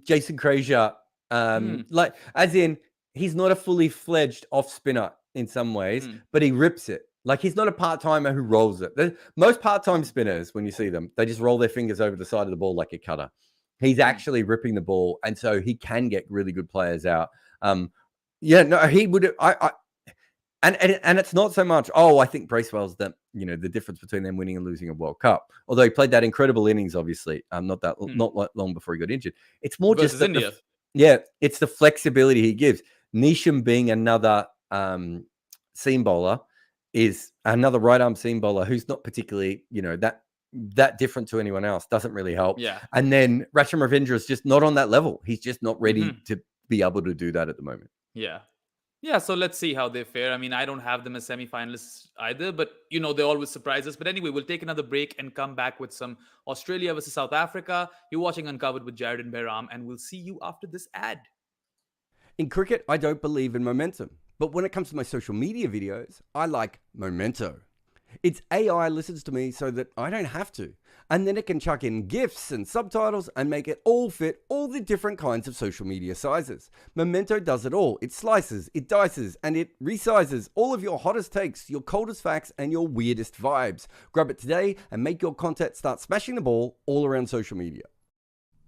Jason Frazier, like as in he's not a fully fledged off spinner in some ways, but he rips it. Like he's not a part-timer who rolls it. Most part-time spinners, when you see them, they just roll their fingers over the side of the ball like a cutter. He's actually ripping the ball, and so he can get really good players out. He would. And it's not so much. I think Bracewell's the difference between them winning and losing a World Cup. Although he played that incredible innings, obviously, not long before he got injured. It's more versus just India. It's the flexibility he gives. Neesham being another seam bowler is another right arm seam bowler who's not particularly that different to anyone else, doesn't really help. Yeah. And then Rachin Ravindra is just not on that level. He's just not ready to be able to do that at the moment. Yeah. Yeah, so let's see how they fare. I mean, I don't have them as semi-finalists either, but they always surprise us. But anyway, we'll take another break and come back with some Australia versus South Africa. You're watching Uncovered with Jared and Behram, and we'll see you after this ad. In cricket, I don't believe in momentum. But when it comes to my social media videos, I like Memento. Its AI listens to me so that I don't have to. And then it can chuck in GIFs and subtitles and make it all fit all the different kinds of social media sizes. Memento does it all. It slices, it dices, and it resizes all of your hottest takes, your coldest facts, and your weirdest vibes. Grab it today and make your content start smashing the ball all around social media.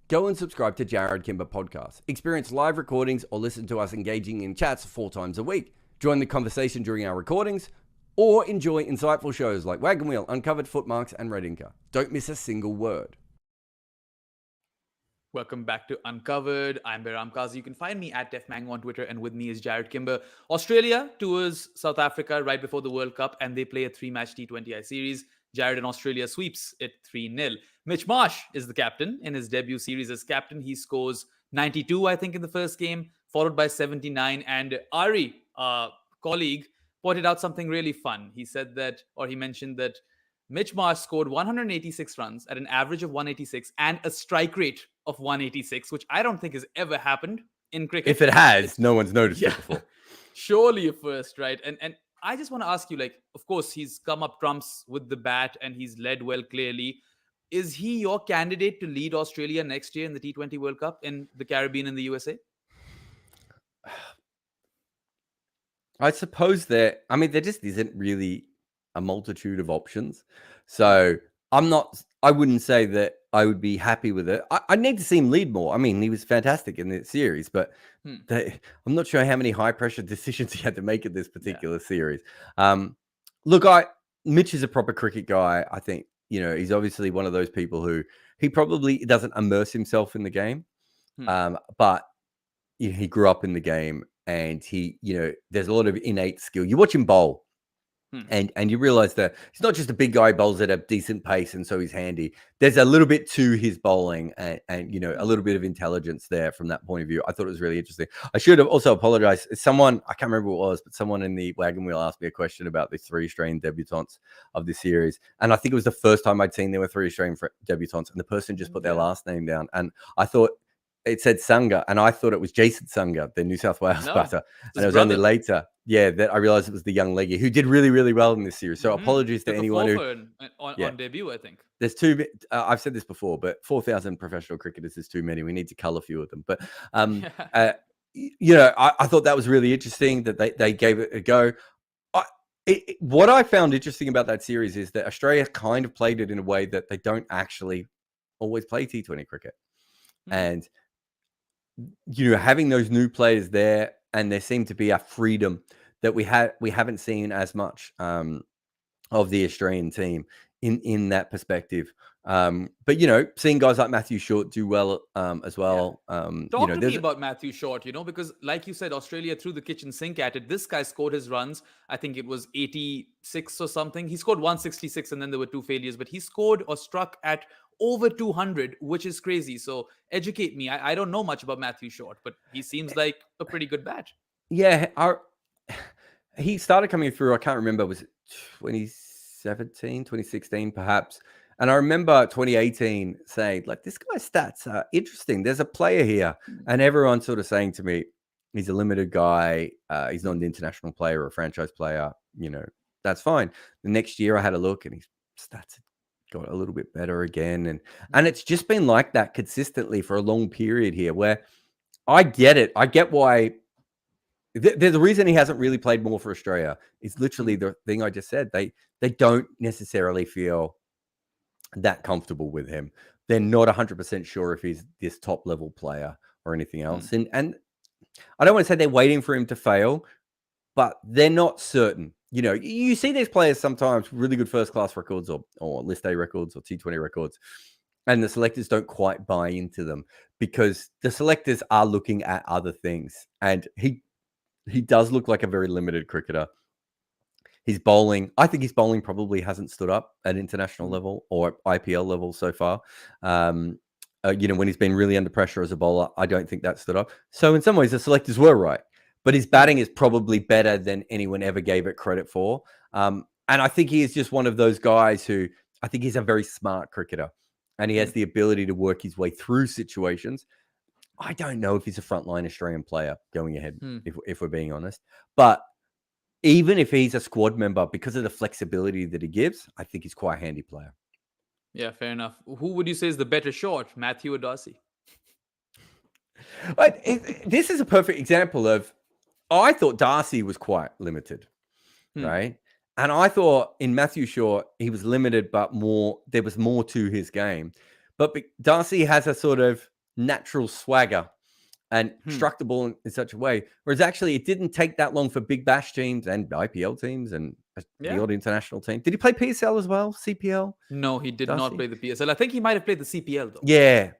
Go and subscribe to Jared Kimber Podcast. Experience live recordings or listen to us engaging in chats 4 times a week. Join the conversation during our recordings, or enjoy insightful shows like Wagon Wheel, Uncovered, Footmarks, and Red Inker. Don't miss a single word. Welcome back to Uncovered. I'm Behram Kazi. You can find me at Def Mango on Twitter, and with me is Jared Kimber. Australia tours South Africa right before the World Cup, and they play a 3-match T20I series. Jared and Australia sweeps it 3-0. Mitch Marsh is the captain. In his debut series as captain, he scores 92, I think, in the first game, followed by 79. And Ari, colleague, pointed out something really fun. He said that, or he mentioned that Mitch Marsh scored 186 runs at an average of 186 and a strike rate of 186, which I don't think has ever happened in cricket. If it has, no one's noticed it before. Surely a first, right? And I just want to ask you, of course, he's come up trumps with the bat and he's led well clearly. Is he your candidate to lead Australia next year in the T20 World Cup in the Caribbean and the USA? I suppose there just isn't really a multitude of options. So I wouldn't say that I would be happy with it. I need to see him lead more. I mean, he was fantastic in the series, but I'm not sure how many high pressure decisions he had to make in this particular series. Mitch is a proper cricket guy. I think, he's obviously one of those people who he probably doesn't immerse himself in the game. But he grew up in the game. And there's a lot of innate skill. You watch him bowl, and you realize that he's not just a big guy who bowls at a decent pace, and so he's handy. There's a little bit to his bowling, and a little bit of intelligence there from that point of view. I thought it was really interesting. I should have also apologized. Someone, I can't remember who it was, but someone in the Wagon Wheel asked me a question about the 3 Australian debutants of this series, and I think it was the first time I'd seen there were 3 Australian debutants, and the person just put their last name down, and I thought it said Sangha, and I thought it was Jason Sangha, the New South Wales batter. And it was only later, that I realized it was the young leggy who did really, really well in this series. So apologies to anyone who on debut, I think. There's too. I've said this before, but 4,000 professional cricketers is too many. We need to cull a few of them. But I thought that was really interesting that they gave it a go. What I found interesting about that series is that Australia kind of played it in a way that they don't actually always play T20 cricket. Hmm. And having those new players there, and there seemed to be a freedom that we haven't seen as much of the Australian team in that perspective. But seeing guys like Matthew Short do well as Yeah. well. Talk to me There's about Matthew Short, because like you said, Australia threw the kitchen sink at it. This guy scored his runs. I think it was 86 or something. He scored 166 and then there were two failures, but he scored or struck at over 200, which is crazy. So educate me. I don't know much about Matthew Short, but he seems like a pretty good bat. yeah, he started coming through. I can't remember, was it 2017, 2016, perhaps. And I remember 2018 saying, like, this guy's stats are interesting. There's a player here. Hmm. And everyone sort of saying to me, he's a limited guy. He's not an international player or a franchise player. That's fine. The next year I had a look and his stats had got a little bit better again. And it's just been like that consistently for a long period here, where I get it. I get why. There's a reason he hasn't really played more for Australia. It's literally Hmm. the thing I just said. They don't necessarily feel that comfortable with him. They're not 100% sure if he's this top level player or anything Hmm. else. And I don't want to say they're waiting for him to fail, but they're not certain. You see these players sometimes really good first class records or list A records or T20 records, and the selectors don't quite buy into them because the selectors are looking at other things. And he does look like a very limited cricketer. His bowling, I think his bowling probably hasn't stood up at international Hmm. level or IPL level so far. When he's been really under pressure as a bowler, I don't think that stood up. So in some ways, the selectors were right. But his Hmm. batting is probably better than anyone ever gave it credit for. And I think he is just one of those guys who I think he's a very smart cricketer. And he Hmm. has the ability to work his way through situations. I don't know if he's a frontline Australian player going ahead, Hmm. if we're being honest. But even if he's a squad member, because of the flexibility that he gives, I think he's quite a handy player. Yeah, fair enough. Who would you say is the better short, Matthew or Darcy? But this is a perfect example of, I thought Darcy was quite limited, Hmm. right? And I thought in Matthew Short, he was limited, but there was more to his game. But Darcy has a sort of natural swagger and Hmm. struck the ball in such a way. Whereas actually, it didn't take that long for big bash teams and IPL teams and the Yeah. odd international team. Did he play PSL as well? CPL? No, he did not Darcy? play the PSL. I think he might have played the CPL though. Yeah.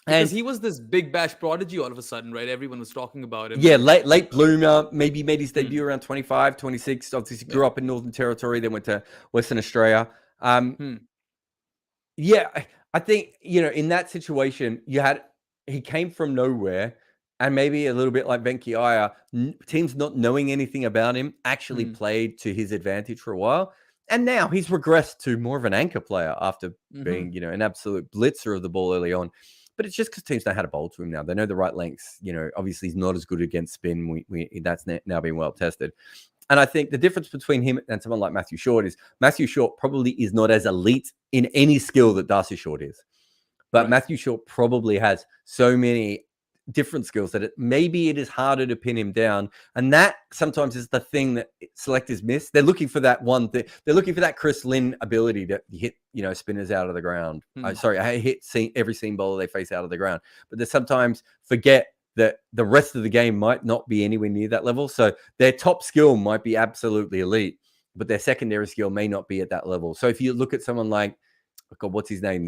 Because And he was this big bash prodigy all of a sudden, right? Everyone was talking about him. yeah, And late bloomer, maybe made his hmm, debut around 25, 26. Obviously, yeah. grew up in Northern Territory, then went to Western Australia. Hmm, Yeah, I think, in that situation, he came from nowhere, and maybe a little bit like Venki Iyer, teams not knowing anything about him actually hmm, played to his advantage for a while. And now he's regressed to more of an anchor player after hmm. being, an absolute blitzer of the ball early on. But it's just because teams know how to bowl to him now. They know the right lengths. Obviously he's not as good against spin. That's now been well tested. And I think the difference between him and someone like Matthew Short is Matthew Short probably is not as elite in any skill that Darcy Short is. But Right. Matthew Short probably has so many different skills that maybe it is harder to pin him down. And that sometimes is the thing that selectors miss. They're looking for that one thing. They're looking for that Chris Lynn ability to hit, spinners out of the ground. Hmm, I hit every seam bowler they face out of the ground. But they sometimes forget that the rest of the game might not be anywhere near that level. So their top skill might be absolutely elite, but their secondary skill may not be at that level. So if you look at someone like, oh God, what's his name?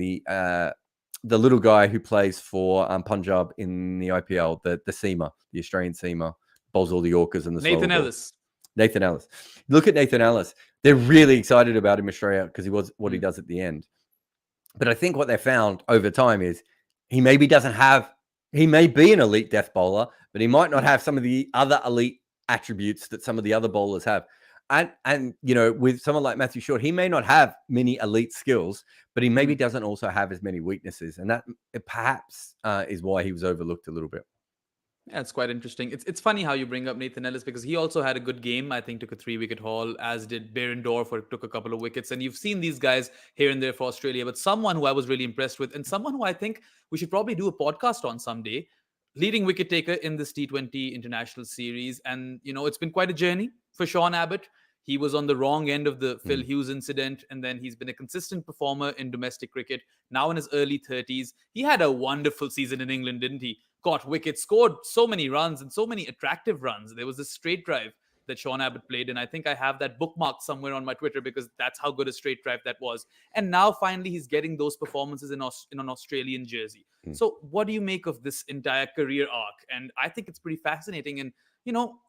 The little guy who plays for Punjab in the IPL, the seamer, the Australian seamer, bowls all the Yorkers and the slower Nathan ball. Ellis. Nathan Ellis. Look at Nathan Ellis. They're really excited about him in Australia because he was what he Hmm, does at the end. But I think what they found over time is he may be an elite death bowler, but he might not hmm, have some of the other elite attributes that some of the other bowlers have. And with someone like Matthew Short, he may not have many elite skills, but he maybe hmm. doesn't also have as many weaknesses. And that perhaps is why he was overlooked a little bit. Yeah, it's quite interesting. It's funny how you bring up Nathan Ellis because he also had a good game. I think took a 3 wicket haul, as did Behrendorff, who took a couple of wickets. And you've seen these guys here and there for Australia. But someone who I was really impressed with, and someone who I think we should probably do a podcast on someday, leading wicket taker in this T20 international series. And it's been quite a journey for Sean Abbott. He was on the wrong end of the Phil Mm. Hughes incident, and then he's been a consistent performer in domestic cricket. Now in his early 30s, he had a wonderful season in England, didn't he? Got wickets, scored so many runs and so many attractive runs. There was a straight drive that Sean Abbott played, and I think I have that bookmarked somewhere on my Twitter because that's how good a straight drive that was. And now finally he's getting those performances in an Australian jersey. Mm. So what do you make of this entire career arc? And I think it's pretty fascinating. And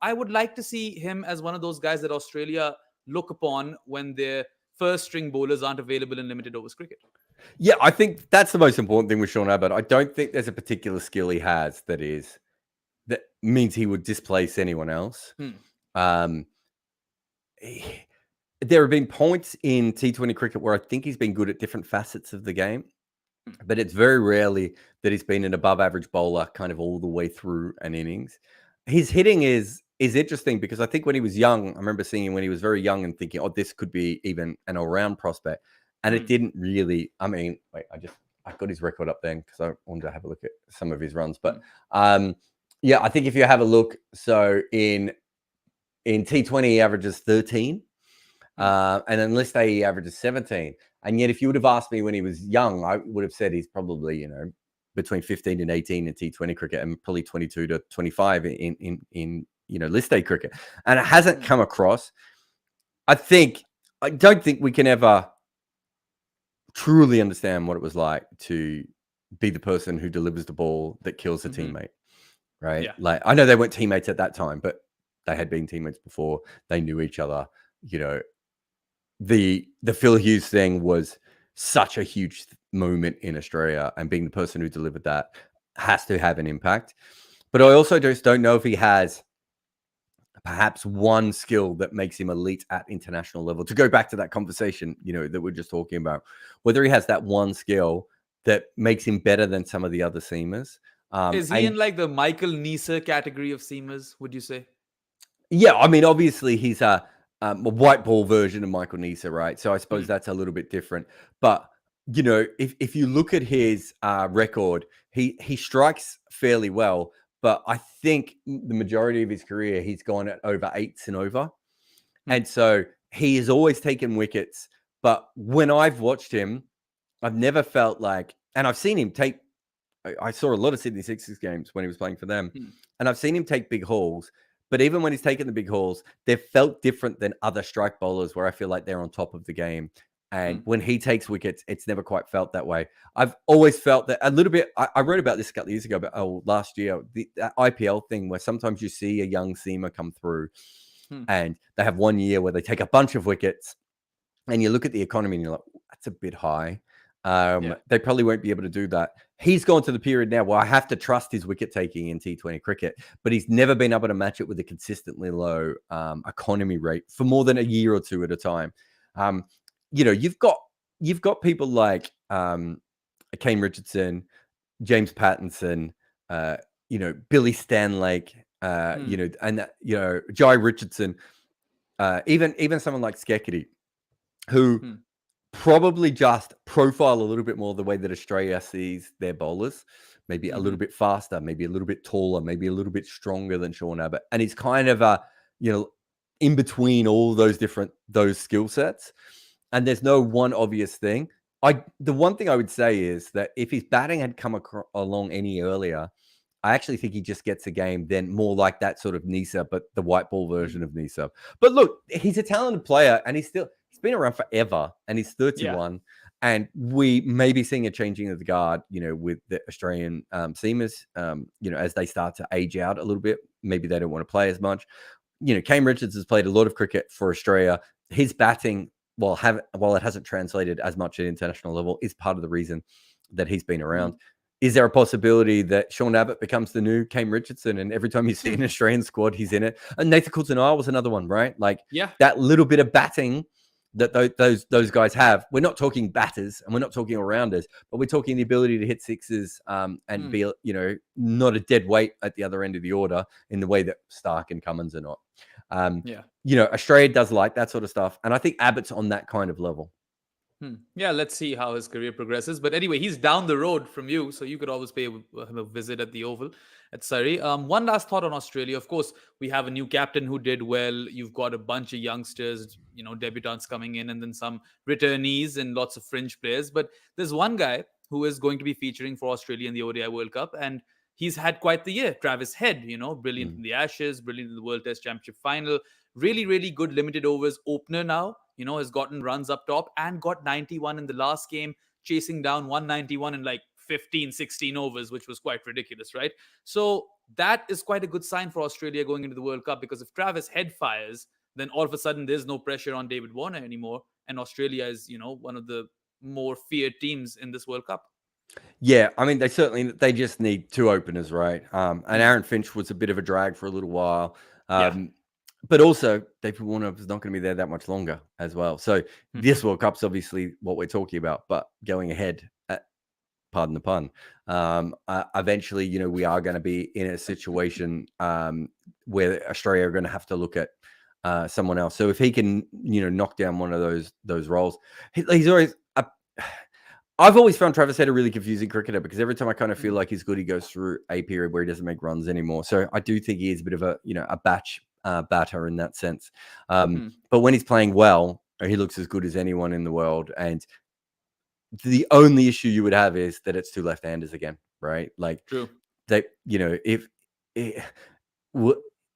I would like to see him as one of those guys that Australia look upon when their first string bowlers aren't available in limited overs cricket. Yeah, I think that's the most important thing with Sean Abbott. I don't think there's a particular skill he has that means he would displace anyone else. Um, there have been points in T20 cricket where I think he's been good at different facets of the game, but it's very rarely that he's been an above average bowler kind of all the way through an innings. His hitting is interesting because I think when he was young, I remember seeing him when he was very young and thinking, oh, this could be even an all-round prospect. And it didn't really, I mean, wait, I got his record up then because I wanted to have a look at some of his runs. But yeah, I think if you have a look, so in T20 he averages 13. And then List A he averages 17. And yet if you would have asked me when he was young, I would have said he's probably, between 15 and 18 in T20 cricket and probably 22 to 25 in List A cricket. And it hasn't come across. I don't think we can ever truly understand what it was like to be the person who delivers the ball that kills a teammate, right? Yeah. Like, I know they weren't teammates at that time, but they had been teammates before. They knew each other. The Phil Hughes thing was such a huge moment in Australia, and being the person who delivered that has to have an impact. But I also just don't know if he has perhaps one skill that makes him elite at international level. To go back to that conversation, that we're just talking about, whether he has that one skill that makes him better than some of the other seamers. Is he in like the Michael Neser category of seamers, would you say? Yeah, I mean, obviously he's a white ball version of Michael Neser, right? So I suppose that's a little bit different. But if you look at his record, he strikes fairly well. But I think the majority of his career, he's gone at over 8s and over. And so he has always taken wickets. But when I've watched him, I've never felt like, and I've seen him take, I saw a lot of Sydney Sixers games when he was playing for them. And I've seen him take big hauls. But even when he's taken the big hauls, they've felt different than other strike bowlers where I feel like they're on top of the game. And when he takes wickets, it's never quite felt that way. I've always felt that a little bit. I wrote about this a couple of years ago, but last year, the IPL thing where sometimes you see a young seamer come through and they have 1 year where they take a bunch of wickets and you look at the economy and you're like, that's a bit high. They probably won't be able to do that. He's gone to the period now where I have to trust his wicket taking in T20 cricket, but he's never been able to match it with a consistently low economy rate for more than a year or two at a time. You've got people like Kane Richardson, James Pattinson, Billy Stanlake, and Jai Richardson, even someone like Skekety, who probably just profile a little bit more the way that Australia sees their bowlers, maybe a little bit faster, maybe a little bit taller, maybe a little bit stronger than Sean Abbott. And he's kind of in between all those skill sets. And there's no one obvious thing. The one thing I would say is that if his batting had come along any earlier, I actually think he just gets a game then more like that sort of Neser, but the white ball version of Neser. But look, he's a talented player and he's been around forever and he's 31. Yeah. And we may be seeing a changing of the guard, with the Australian seamers, as they start to age out a little bit. Maybe they don't want to play as much. Kane Richards has played a lot of cricket for Australia. His batting, while it hasn't translated as much at international level, is part of the reason that he's been around. Is there a possibility that Sean Abbott becomes the new Kane Richardson and every time you see an Australian squad, he's in it? And Nathan Coulter-Nile was another one, right? Like that little bit of batting that those guys have. We're not talking batters and we're not talking all-rounders, but we're talking the ability to hit sixes and be, not a dead weight at the other end of the order in the way that Stark and Cummins are not. Australia does like that sort of stuff. And I think Abbott's on that kind of level. Yeah, let's see how his career progresses. But anyway, he's down the road from you, so you could always pay him a visit at the Oval. at Surrey. One last thought on Australia. Of course, we have a new captain who did well. You've got a bunch of youngsters, debutants coming in, and then some returnees and lots of fringe players. But there's one guy who is going to be featuring for Australia in the ODI World Cup, and he's had quite the year. Travis Head, brilliant in the Ashes, brilliant in the World Test Championship final. Really, really good limited overs opener now. Has gotten runs up top and got 91 in the last game, chasing down 191 in like 15, 16 overs, which was quite ridiculous, right? So that is quite a good sign for Australia going into the World Cup, because if Travis Head fires, then all of a sudden there's no pressure on David Warner anymore. And Australia is, one of the more feared teams in this World Cup. Yeah, I mean, they just need two openers, right? And Aaron Finch was a bit of a drag for a little while. But also, David Warner is not going to be there that much longer as well. So this World Cup's obviously what we're talking about, but going ahead, pardon the pun, eventually, we are going to be in a situation where Australia are going to have to look at someone else. So if he can, knock down one of those roles, he's always. I've always found Travis Head a really confusing cricketer, because every time I kind of feel like he's good, he goes through a period where he doesn't make runs anymore. So I do think he is a bit of a batch batter in that sense. But when he's playing well, he looks as good as anyone in the world. And the only issue you would have is that it's two left-handers again, right? Like, true.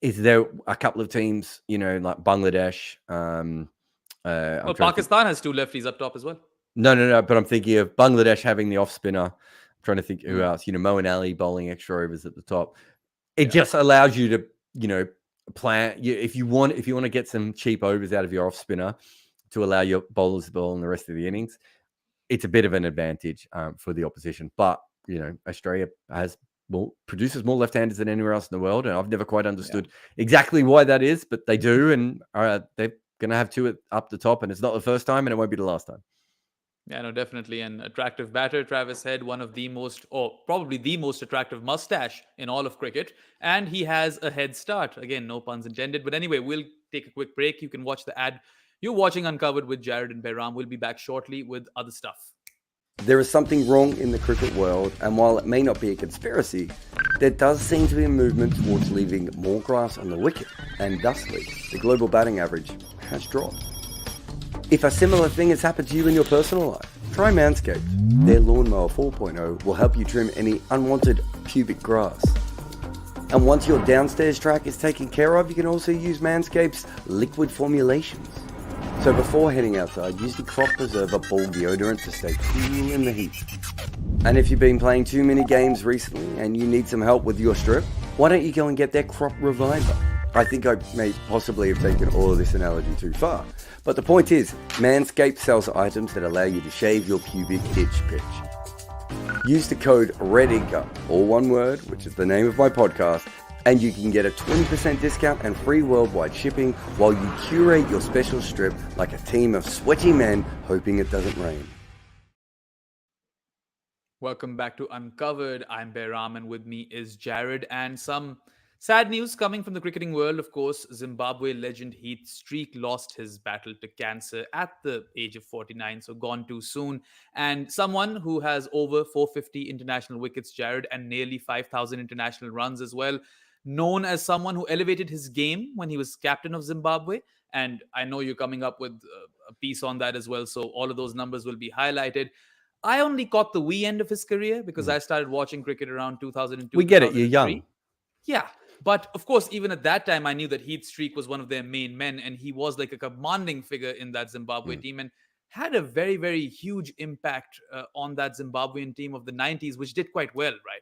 Is there a couple of teams, like Bangladesh? Well, Pakistan has two lefties up top as well. No. But I'm thinking of Bangladesh having the off spinner. I'm trying to think who else. Moeen Ali bowling extra overs at the top. It just allows you to, plan. If you want to get some cheap overs out of your off spinner to allow your bowlers to bowl in the rest of the innings, it's a bit of an advantage for the opposition. But Australia produces more left-handers than anywhere else in the world, and I've never quite understood exactly why that is, but they do, and they're going to have two up the top, and it's not the first time, and it won't be the last time. Yeah, no, definitely an attractive batter. Travis Head, one of the most, or probably the most attractive mustache in all of cricket. And he has a head start. Again, no puns intended. But anyway, we'll take a quick break. You can watch the ad. You're watching Uncovered with Jared and Behram. We'll be back shortly with other stuff. There is something wrong in the cricket world, and while it may not be a conspiracy, there does seem to be a movement towards leaving more grass on the wicket, and thusly, the global batting average has dropped. If a similar thing has happened to you in your personal life, try Manscaped. Their Lawnmower 4.0 will help you trim any unwanted pubic grass. And once your downstairs track is taken care of, you can also use Manscaped's liquid formulations. So before heading outside, use the Crop Preserver Ball Deodorant to stay cool in the heat. And if you've been playing too many games recently and you need some help with your strip, why don't you go and get their Crop Reviver? I think I may possibly have taken all of this analogy too far. But the point is, Manscaped sells items that allow you to shave your pubic itch pitch. Use the code REDINKA, all one word, which is the name of my podcast, and you can get a 20% discount and free worldwide shipping while you curate your special strip like a team of sweaty men hoping it doesn't rain. Welcome back to Uncovered. I'm Behram, and with me is Jared, and some sad news coming from the cricketing world. Of course, Zimbabwe legend Heath Streak lost his battle to cancer at the age of 49, so gone too soon. And someone who has over 450 international wickets, Jared, and nearly 5,000 international runs as well, known as someone who elevated his game when he was captain of Zimbabwe. And I know you're coming up with a piece on that as well, so all of those numbers will be highlighted. I only caught the wee end of his career because I started watching cricket around 2002. We get it, you're young. Yeah. But of course, even at that time, I knew that Heath Streak was one of their main men, and he was like a commanding figure in that Zimbabwe team and had a very, very huge impact on that Zimbabwean team of the 90s, which did quite well, right?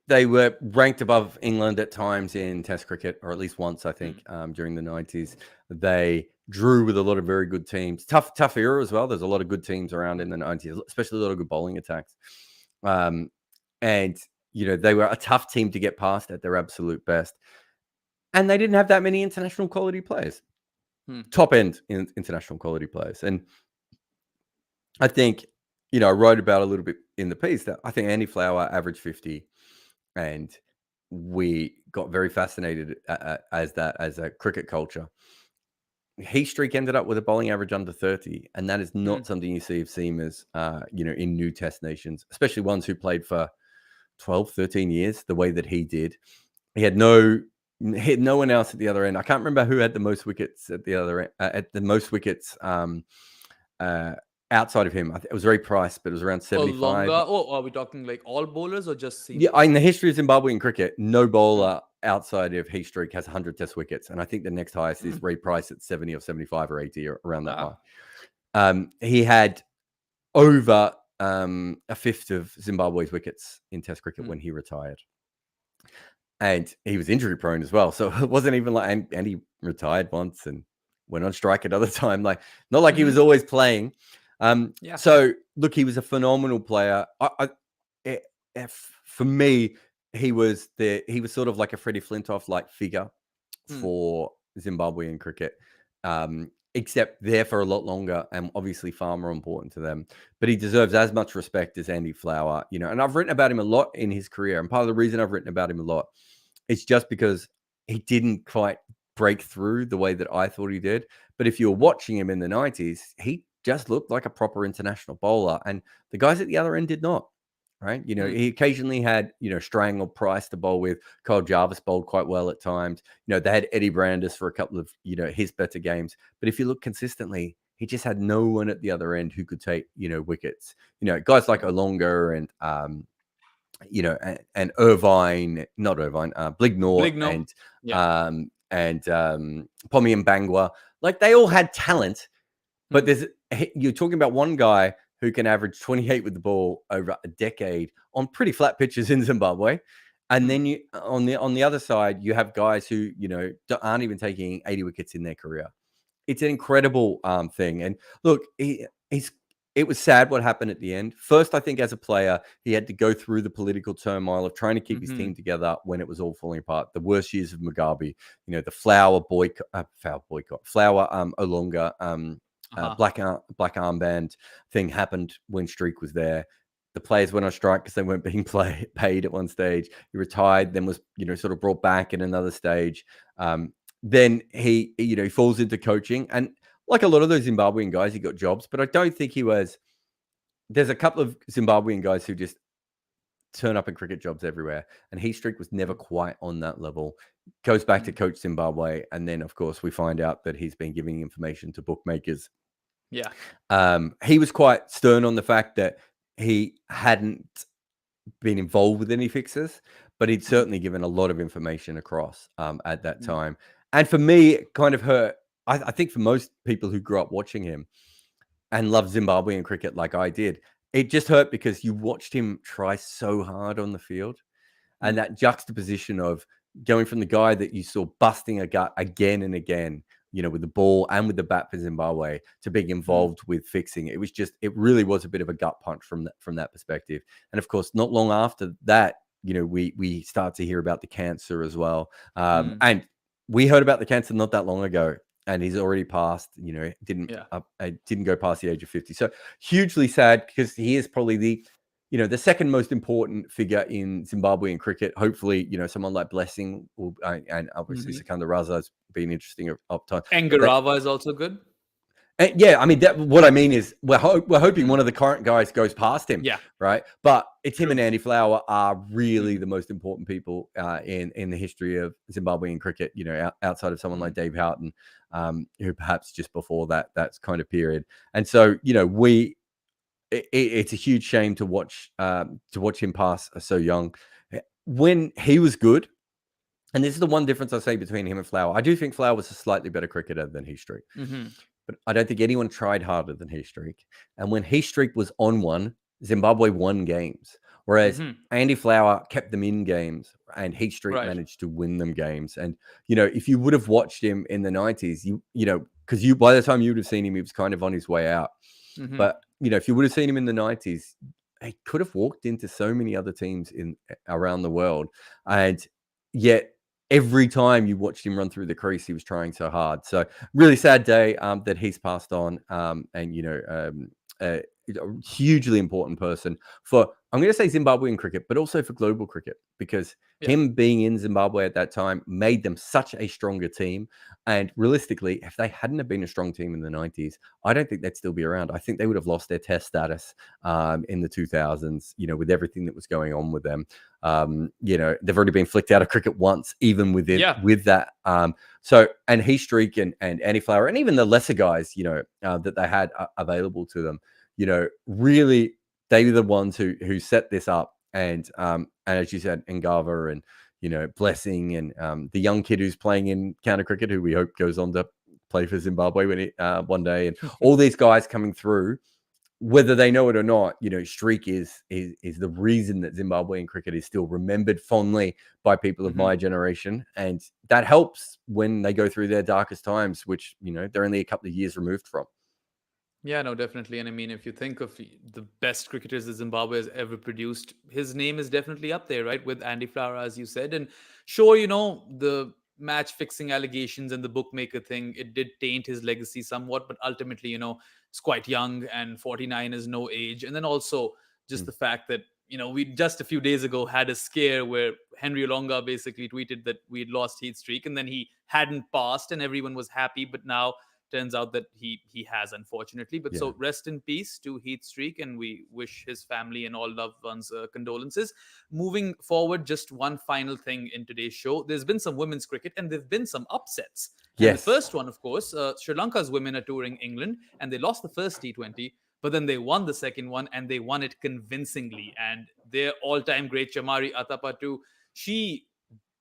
They were ranked above England at times in Test cricket, or at least once, I think, during the 90s. They drew with a lot of very good teams. Tough era as well. There's a lot of good teams around in the 90s, especially a lot of good bowling attacks. And they were a tough team to get past at their absolute best. And they didn't have that many international quality players. Top end international quality players. And I think, I wrote about a little bit in the piece that I think Andy Flower averaged 50, and we got very fascinated as a cricket culture. Heath Streak ended up with a bowling average under 30, and that is not something you see of seamers, in new Test nations, especially ones who played for 12, 13 years, the way that he did. He had no one else at the other end. I can't remember who had the most wickets at the other end, outside of him. It was very priced, but it was around 75. Are we talking like all bowlers or just seamers? Yeah, in the history of Zimbabwean cricket, no bowler outside of Heath Streak has 100 Test wickets, and I think the next highest is Ray Price at 70 or 75 or 80 or around that high. He had over a fifth of Zimbabwe's wickets in Test cricket when he retired. And he was injury prone as well. So it wasn't even like, and he retired once and went on strike another time. Like, not like he was always playing. So look, he was a phenomenal player. For me, he was sort of like a Freddie Flintoff like figure for Zimbabwean cricket. Except there for a lot longer and obviously far more important to them. But he deserves as much respect as Andy Flower, and I've written about him a lot in his career. And part of the reason I've written about him a lot is just because he didn't quite break through the way that I thought he did. But if you were watching him in the 90s, he just looked like a proper international bowler. And the guys at the other end did not. Right. He occasionally had, Strang or Price to bowl with. Kyle Jarvis bowled quite well at times. They had Eddie Brandis for a couple of, his better games. But if you look consistently, he just had no one at the other end who could take, wickets. Guys like Olonga and, and Irvine, not Irvine, Blignor. And Pommy and Bangwa. Like, they all had talent. But you're talking about one guy who can average 28 with the ball over a decade on pretty flat pitches in Zimbabwe. And then you on the other side, you have guys who, aren't even taking 80 wickets in their career. It's an incredible thing. And look, it was sad what happened at the end. First, I think as a player, he had to go through the political turmoil of trying to keep his team together when it was all falling apart. The worst years of Mugabe, the Flower Olonga, black armband thing happened when Streak was there. The players went on strike because they weren't being paid at one stage. He retired, then was sort of brought back in another stage. Then he falls into coaching, and like a lot of those Zimbabwean guys, he got jobs, but I don't think he was. There's a couple of Zimbabwean guys who just turn up in cricket jobs everywhere, and Heath Streak was never quite on that level. Goes back to coach Zimbabwe, and then of course we find out that he's been giving information to bookmakers. He was quite stern on the fact that he hadn't been involved with any fixes, but he'd certainly given a lot of information across at that time. And for me, it kind of hurt. I think for most people who grew up watching him and loved Zimbabwean cricket like I did, it just hurt because you watched him try so hard on the field. And that juxtaposition of going from the guy that you saw busting a gut again and again, with the ball and with the bat for Zimbabwe, to being involved with fixing. It really was a bit of a gut punch from that perspective. And of course, not long after that, we start to hear about the cancer as well. And we heard about the cancer not that long ago, and he's already passed, didn't go past the age of 50. So hugely sad, because he is probably the second most important figure in Zimbabwean cricket. Hopefully, someone like Blessing will, and obviously Sikandar Raza has been interesting up time. Engarava is also good. Yeah, I mean, what I mean is we're hoping one of the current guys goes past him. Right. But it's him and Andy Flower are really the most important people in the history of Zimbabwean cricket, outside of someone like Dave Houghton, who perhaps just before that's kind of period. And so, it's a huge shame to watch him pass so young. When he was good, and this is the one difference I say between him and Flower. I do think Flower was a slightly better cricketer than Heath Streak, but I don't think anyone tried harder than Heath Streak. And when Heath Streak was on one, Zimbabwe won games, whereas Andy Flower kept them in games, and Heath Streak managed to win them games. And if you would have watched him in the 90s, because by the time you would have seen him, he was kind of on his way out. But if you would have seen him in the 90s, he could have walked into so many other teams around the world, and yet every time you watched him run through the crease, he was trying so hard. So really sad day that he's passed on. And a hugely important person for, I'm going to say Zimbabwean cricket, but also for global cricket, because him being in Zimbabwe at that time made them such a stronger team. And realistically, if they hadn't have been a strong team in the 90s, I don't think they'd still be around. I think they would have lost their test status in the 2000s, with everything that was going on with them. They've already been flicked out of cricket once, even with it, with that. And Heath Streak and Andy Flower, and even the lesser guys, that they had available to them, really, they were the ones who set this up. And as you said, Ngava and, Blessing and the young kid who's playing in counter cricket, who we hope goes on to play for Zimbabwe when one day, and all these guys coming through, whether they know it or not, Streak is the reason that Zimbabwean cricket is still remembered fondly by people of my generation. And that helps when they go through their darkest times, which, they're only a couple of years removed from. Yeah, no, definitely. And I mean, if you think of the best cricketers that Zimbabwe has ever produced, his name is definitely up there, right? With Andy Flower, as you said. And sure, the match fixing allegations and the bookmaker thing, it did taint his legacy somewhat, but ultimately, it's quite young, and 49 is no age. And then also just the fact that, we just a few days ago had a scare where Henry Olonga basically tweeted that we'd lost Heath Streak, and then he hadn't passed and everyone was happy. But now turns out that he has, unfortunately. But so rest in peace to Heath Streak, and we wish his family and all loved ones condolences. Moving forward, just one final thing in today's show. There's been some women's cricket, and there've been some upsets. And the first one, of course, Sri Lanka's women are touring England, and they lost the first T20, but then they won the second one, and they won it convincingly. And their all-time great Chamari Atapattu, she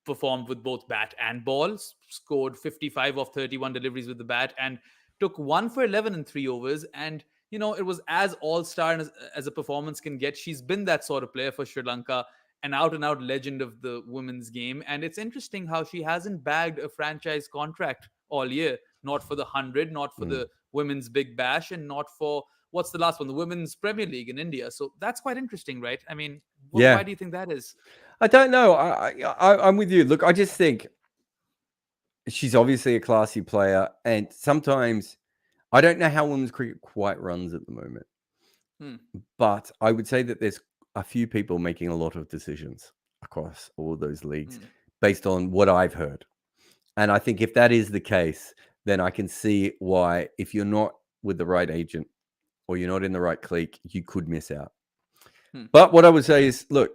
performed with both bat and balls, scored 55 of 31 deliveries with the bat, and took 1 for 11 in 3 overs. And, it was as all-star as a performance can get. She's been that sort of player for Sri Lanka, an out-and-out legend of the women's game. And it's interesting how she hasn't bagged a franchise contract all year, not for the 100, not for the Women's Big Bash, and not for, what's the last one, the Women's Premier League in India. So that's quite interesting, right? I mean, why do you think that is? I don't know. I'm with you. Look, I just think she's obviously a classy player, and sometimes I don't know how women's cricket quite runs at the moment. But I would say that there's a few people making a lot of decisions across all of those leagues based on what I've heard. And I think if that is the case, then I can see why, if you're not with the right agent or you're not in the right clique, you could miss out. But what I would say is, look,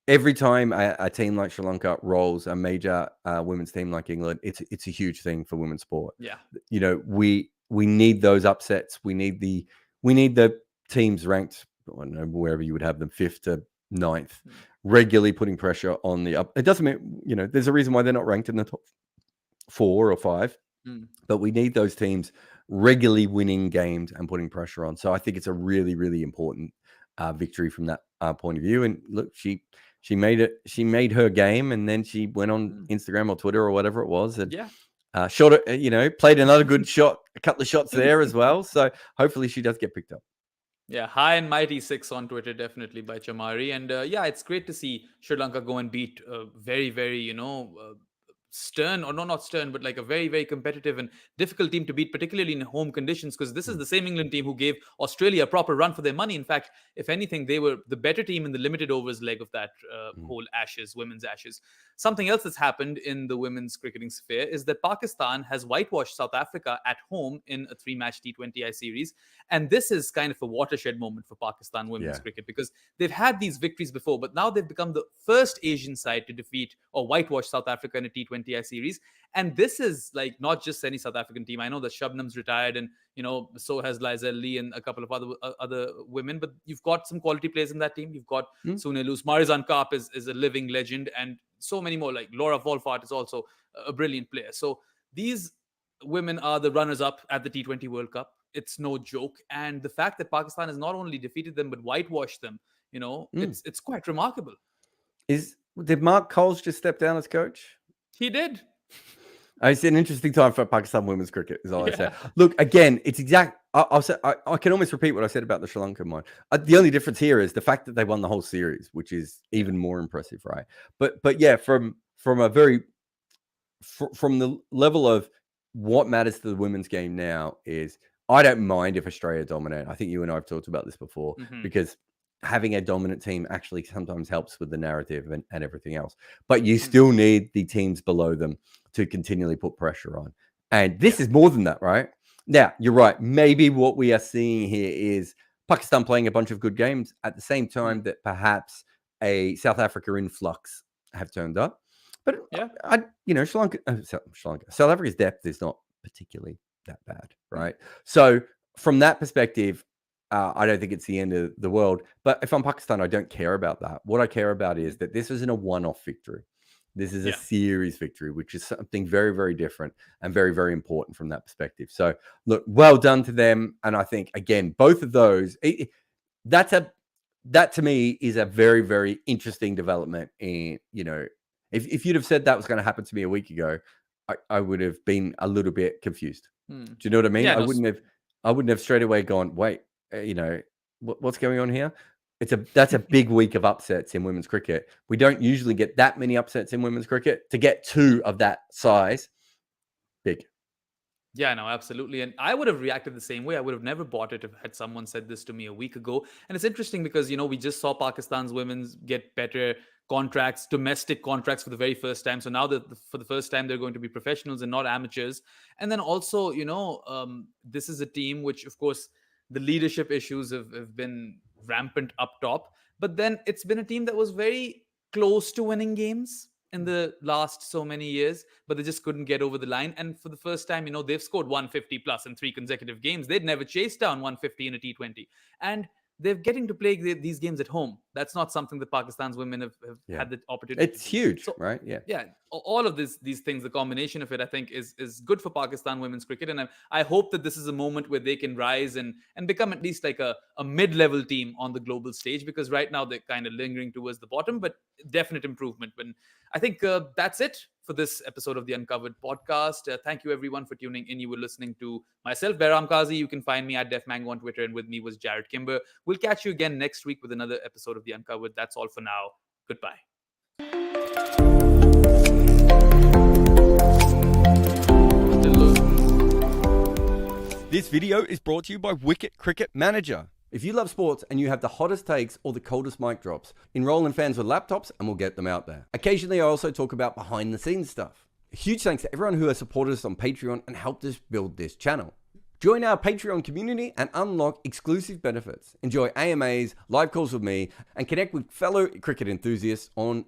every time a team like Sri Lanka rolls a major women's team like England, it's a huge thing for women's sport. Yeah, we need those upsets. We need the teams ranked, I don't know, wherever you would have them, 5th to 9th, regularly putting pressure on the up. It doesn't mean there's a reason why they're not ranked in the top 4 or 5, but we need those teams regularly winning games and putting pressure on. So I think it's a really, really important victory from that point of view. And look, she made it. She made her game, and then she went on Instagram or Twitter or whatever it was, and shot it. Played another good shot, a couple of shots there as well. So hopefully she does get picked up. Yeah, high and mighty 6 on Twitter, definitely, by Chamari. And it's great to see Sri Lanka go and beat a very, very, stern, or no, not stern, but like a very, very competitive and difficult team to beat, particularly in home conditions, because this is the same England team who gave Australia a proper run for their money. In fact, if anything, they were the better team in the limited overs leg of that whole women's Ashes. Something else that's happened in the women's cricketing sphere is that Pakistan has whitewashed South Africa at home in a 3-match T20I series. And this is kind of a watershed moment for Pakistan women's cricket, because they've had these victories before, but now they've become the first Asian side to defeat or whitewash South Africa in a T20I series. And this is like not just any South African team. I know that Shabnam's retired, and so has Lizelle Lee and a couple of other women, but you've got some quality players in that team. You've got Sune Luce, Marizan Karp is a living legend, and so many more. Like Laura Wolfart is also a brilliant player. So these women are the runners-up at the T20 World Cup. It's no joke. And the fact that Pakistan has not only defeated them but whitewashed them, it's quite remarkable. Did Mark Coles just step down as coach? He did. It's an interesting time for Pakistan women's cricket, is all I say. Look, again, it's exact. I'll say, I can almost repeat what I said about the Sri Lankan one. The only difference here is the fact that they won the whole series, which is even more impressive, right? But yeah, from the level of what matters to the women's game now is I don't mind if Australia dominate. I think you and I have talked about this before Mhm. because having a dominant team actually sometimes helps with the narrative and everything else. But you still need the teams below them to continually put pressure on. And this is more than that, right? Now, you're right. Maybe what we are seeing here is Pakistan playing a bunch of good games at the same time that perhaps a South Africa influx have turned up. But Yeah. Sri Lanka, South Africa's depth is not particularly that bad, right? So from that perspective, I don't think it's the end of the world. But if I'm Pakistan, I don't care about that. What I care about is that this isn't a one-off victory. This is a series victory, which is something very, very different and very, very important from that perspective. So, look, well done to them. And I think, again, both of those, that to me is a very, very interesting development. And, if you'd have said that was going to happen to me a week ago, I would have been a little bit confused. Do you know what I mean? Yeah, I wouldn't have straight away gone, wait, what's going on here? That's a big week of upsets in women's cricket. We don't usually get that many upsets in women's cricket. To get two of that size, big. Yeah, no, absolutely. And I would have reacted the same way. I would have never bought it if had someone said this to me a week ago. And it's interesting because, we just saw Pakistan's women's get better contracts, domestic contracts for the very first time. So now that for the first time, they're going to be professionals and not amateurs. And then also, this is a team which, of course, the leadership issues have been rampant up top. But then it's been a team that was very close to winning games in the last so many years, but they just couldn't get over the line. And for the first time, they've scored 150 plus in 3 consecutive games. They'd never chased down 150 in a T20. And they're getting to play these games at home. That's not something that Pakistan's women have had the opportunity. It's huge, right? Yeah. All of these things, the combination of it, I think is good for Pakistan women's cricket. And I hope that this is a moment where they can rise and become at least like a mid-level team on the global stage, because right now they're kind of lingering towards the bottom, but definite improvement. But I think that's it for this episode of the Uncovered podcast. Thank you everyone for tuning in. You were listening to myself, Behram Kazi. You can find me at DefMango on Twitter, and with me was Jared Kimber. We'll catch you again next week with another episode of the Uncovered. That's all for now. Goodbye. This video is brought to you by Wicket Cricket Manager. If you love sports and you have the hottest takes or the coldest mic drops, enroll in Fans with Laptops and we'll get them out there. Occasionally, I also talk about behind the scenes stuff. A huge thanks to everyone who has supported us on Patreon and helped us build this channel. Join our Patreon community and unlock exclusive benefits. Enjoy AMAs, live calls with me, and connect with fellow cricket enthusiasts on